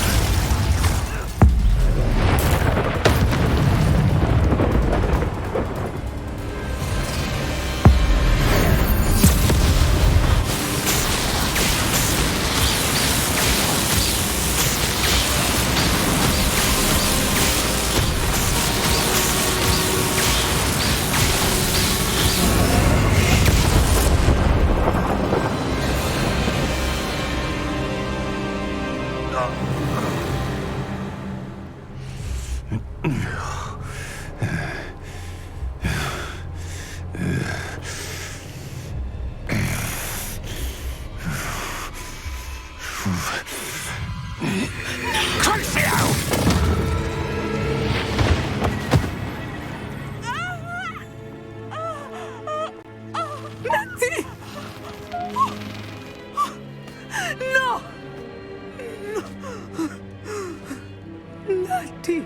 Natty! No! Natty!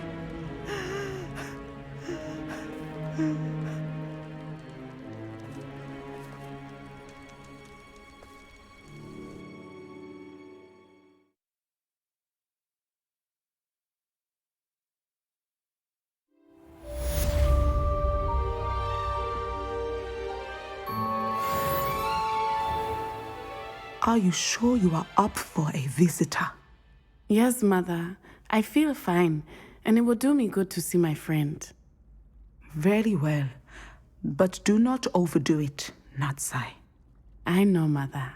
Are you sure you are up for a visitor? Yes, Mother. I feel fine, and it will do me good to see my friend. Very well. But do not overdo it, Natsai. I know, Mother.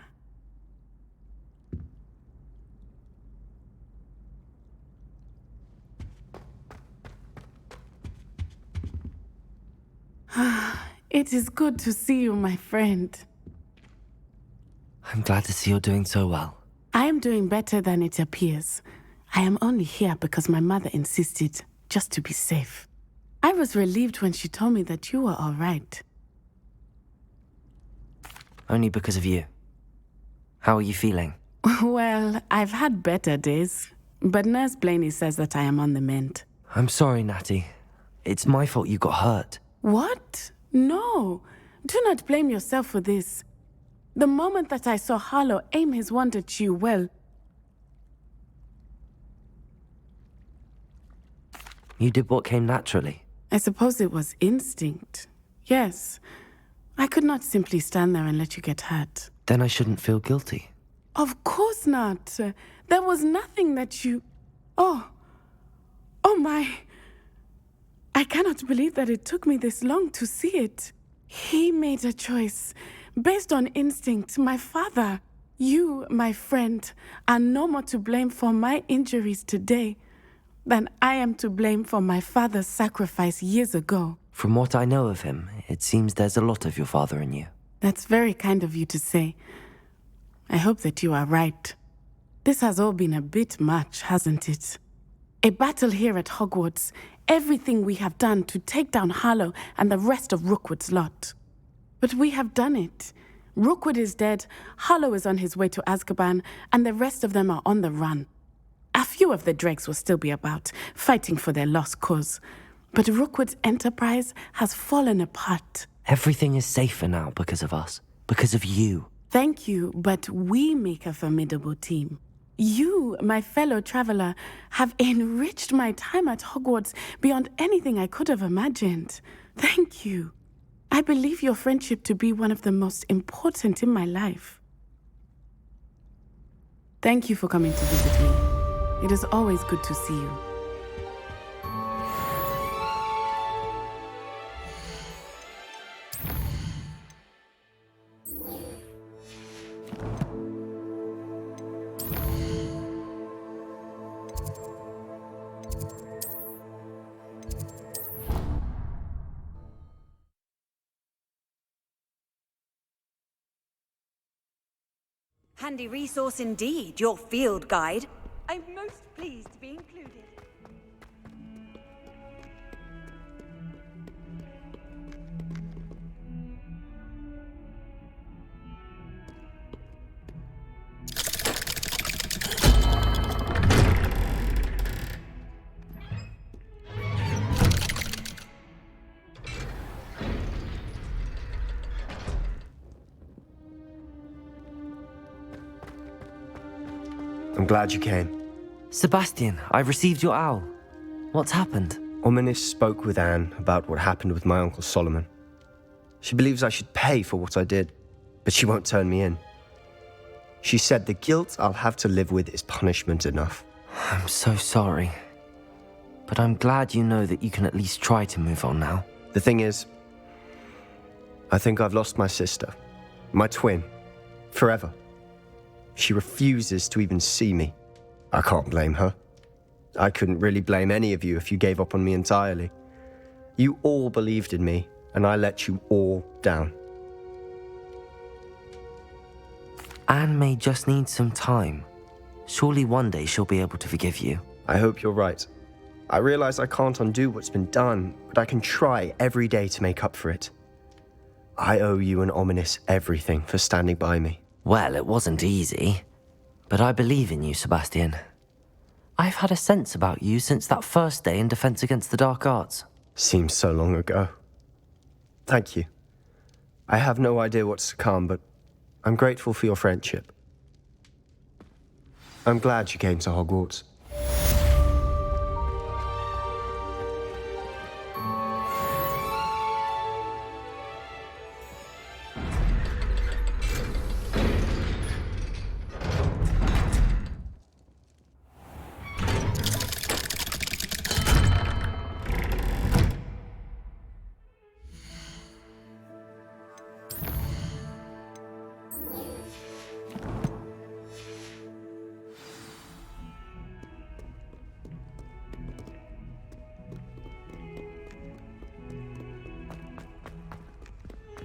It is good to see you, my friend. I'm glad to see you're doing so well. I am doing better than it appears. I am only here because my mother insisted, just to be safe. I was relieved when she told me that you were all right. Only because of you. How are you feeling? Well, I've had better days, but Nurse Blaney says that I am on the mend. I'm sorry, Natty. It's my fault you got hurt. What? No. Do not blame yourself for this. The moment that I saw Harlow aim his wand at you, well... You did what came naturally. I suppose it was instinct. Yes. I could not simply stand there and let you get hurt. Then I shouldn't feel guilty. Of course not. There was nothing that you... Oh. Oh my. I cannot believe that it took me this long to see it. He made a choice. Based on instinct, my father, you, my friend, are no more to blame for my injuries today than I am to blame for my father's sacrifice years ago. From what I know of him, it seems there's a lot of your father in you. That's very kind of you to say. I hope that you are right. This has all been a bit much, hasn't it? A battle here at Hogwarts, everything we have done to take down Harlow and the rest of Rookwood's lot. But we have done it. Rookwood is dead, Harlow is on his way to Azkaban, and the rest of them are on the run. A few of the dregs will still be about, fighting for their lost cause. But Rookwood's enterprise has fallen apart. Everything is safer now because of us. Because of you. Thank you, but we make a formidable team. You, my fellow traveler, have enriched my time at Hogwarts beyond anything I could have imagined. Thank you. I believe your friendship to be one of the most important in my life. Thank you for coming to visit me. It is always good to see you. Handy resource indeed, your field guide. I'm most pleased to be included. I'm glad you came. Sebastian, I've received your owl. What's happened? Ominis spoke with Anne about what happened with my Uncle Solomon. She believes I should pay for what I did, but she won't turn me in. She said the guilt I'll have to live with is punishment enough. I'm so sorry. But I'm glad you know that you can at least try to move on now. The thing is, I think I've lost my sister, my twin, forever. She refuses to even see me. I can't blame her. I couldn't really blame any of you if you gave up on me entirely. You all believed in me, and I let you all down. Anne may just need some time. Surely one day she'll be able to forgive you. I hope you're right. I realize I can't undo what's been done, but I can try every day to make up for it. I owe you and Ominis everything for standing by me. Well, it wasn't easy, but I believe in you, Sebastian. I've had a sense about you since that first day in Defense Against the Dark Arts. Seems so long ago. Thank you. I have no idea what's to come, but I'm grateful for your friendship. I'm glad you came to Hogwarts.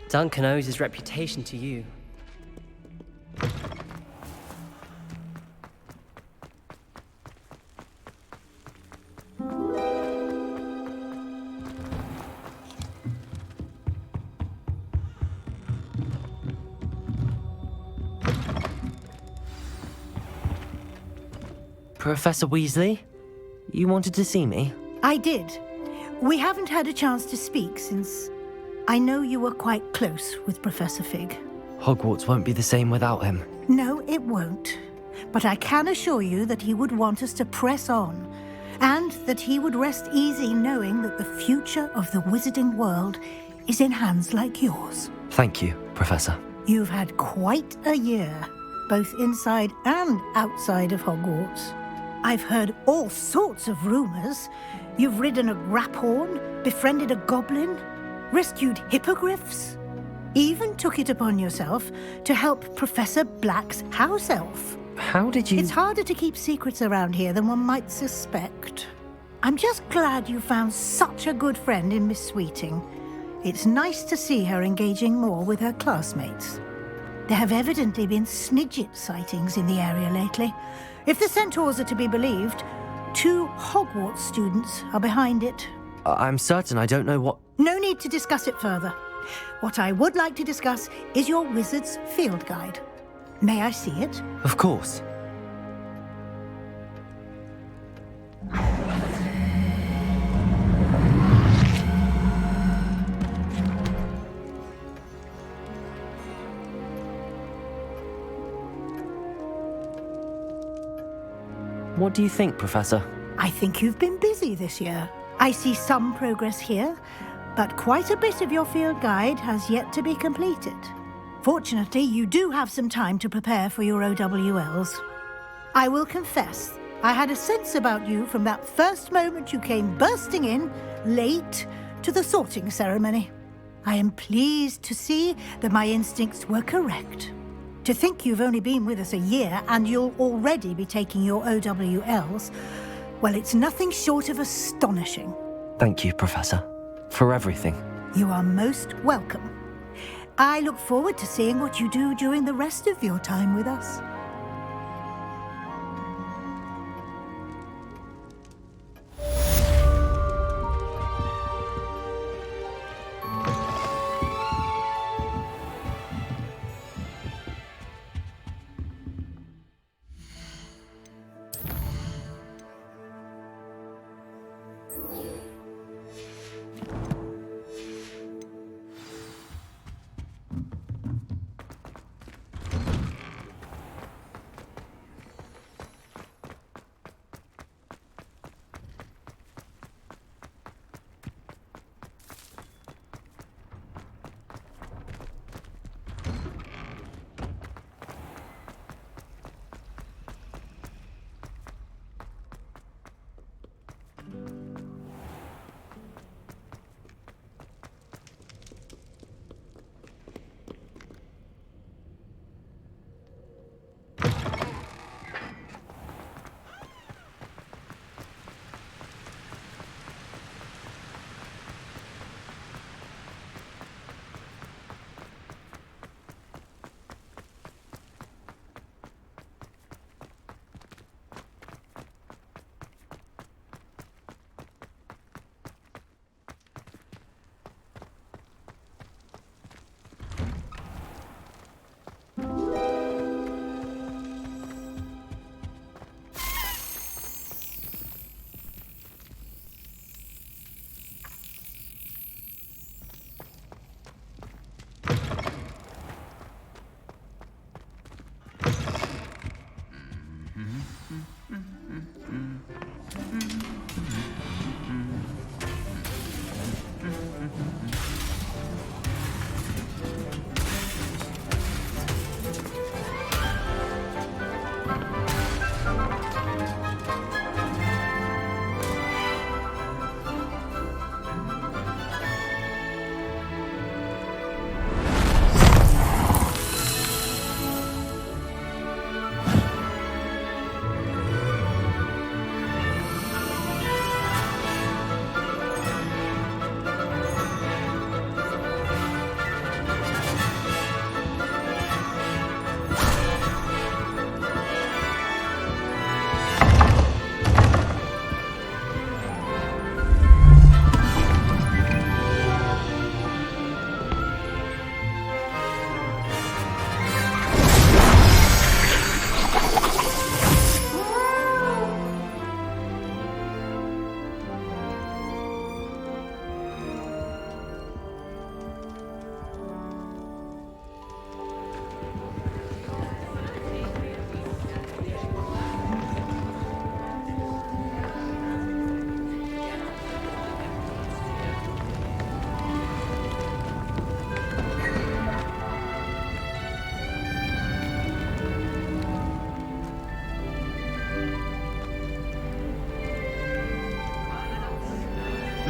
Duncan owes his reputation to you. Professor Weasley, you wanted to see me? I did. We haven't had a chance to speak since I know you were quite close with Professor Fig. Hogwarts won't be the same without him. No, it won't. But I can assure you that he would want us to press on, and that he would rest easy knowing that the future of the wizarding world is in hands like yours. Thank you, Professor. You've had quite a year, both inside and outside of Hogwarts. I've heard all sorts of rumors. You've ridden a graphorn, befriended a goblin, rescued hippogriffs, even took it upon yourself to help Professor Black's house elf. How did you... It's harder to keep secrets around here than one might suspect. I'm just glad you found such a good friend in Miss Sweeting. It's nice to see her engaging more with her classmates. There have evidently been Snidget sightings in the area lately. If the centaurs are to be believed, 2 Hogwarts students are behind it. I'm certain I don't know what... No need to discuss it further. What I would like to discuss is your wizard's field guide. May I see it? Of course. What do you think, Professor? I think you've been busy this year. I see some progress here, but quite a bit of your field guide has yet to be completed. Fortunately, you do have some time to prepare for your OWLs. I will confess, I had a sense about you from that first moment you came bursting in, late, to the sorting ceremony. I am pleased to see that my instincts were correct. To think you've only been with us a year and you'll already be taking your OWLs, well, it's nothing short of astonishing. Thank you, Professor, for everything. You are most welcome. I look forward to seeing what you do during the rest of your time with us.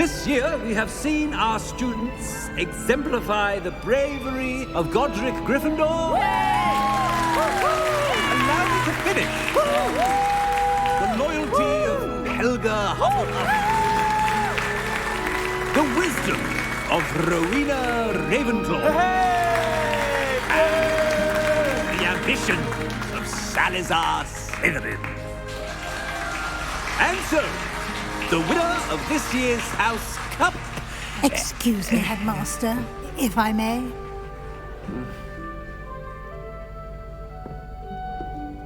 This year, we have seen our students exemplify the bravery of Godric Gryffindor. Allow me to finish. The loyalty of Helga Hufflepuff. The wisdom of Rowena Ravenclaw. And the ambition of Salazar Slytherin. And so, the winner of this year's House Cup... Excuse me, Headmaster, if I may.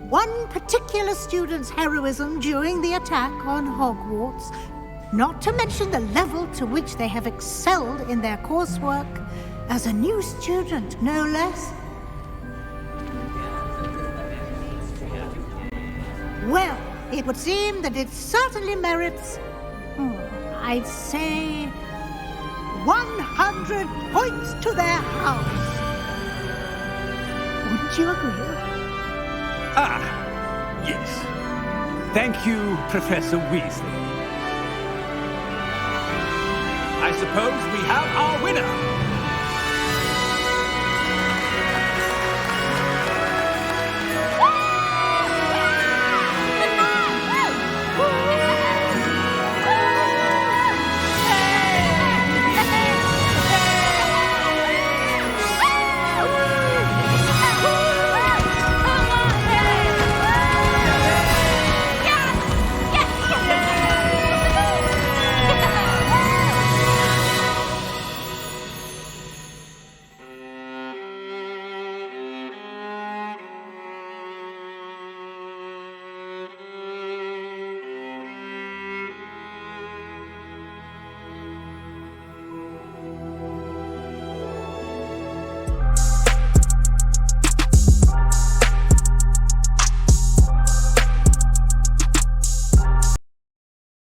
One particular student's heroism during the attack on Hogwarts, not to mention the level to which they have excelled in their coursework, as a new student, no less. Well, it would seem that it certainly merits, I'd say, 100 points to their house. Wouldn't you agree? Ah, yes. Thank you, Professor Weasley. I suppose we have our winner.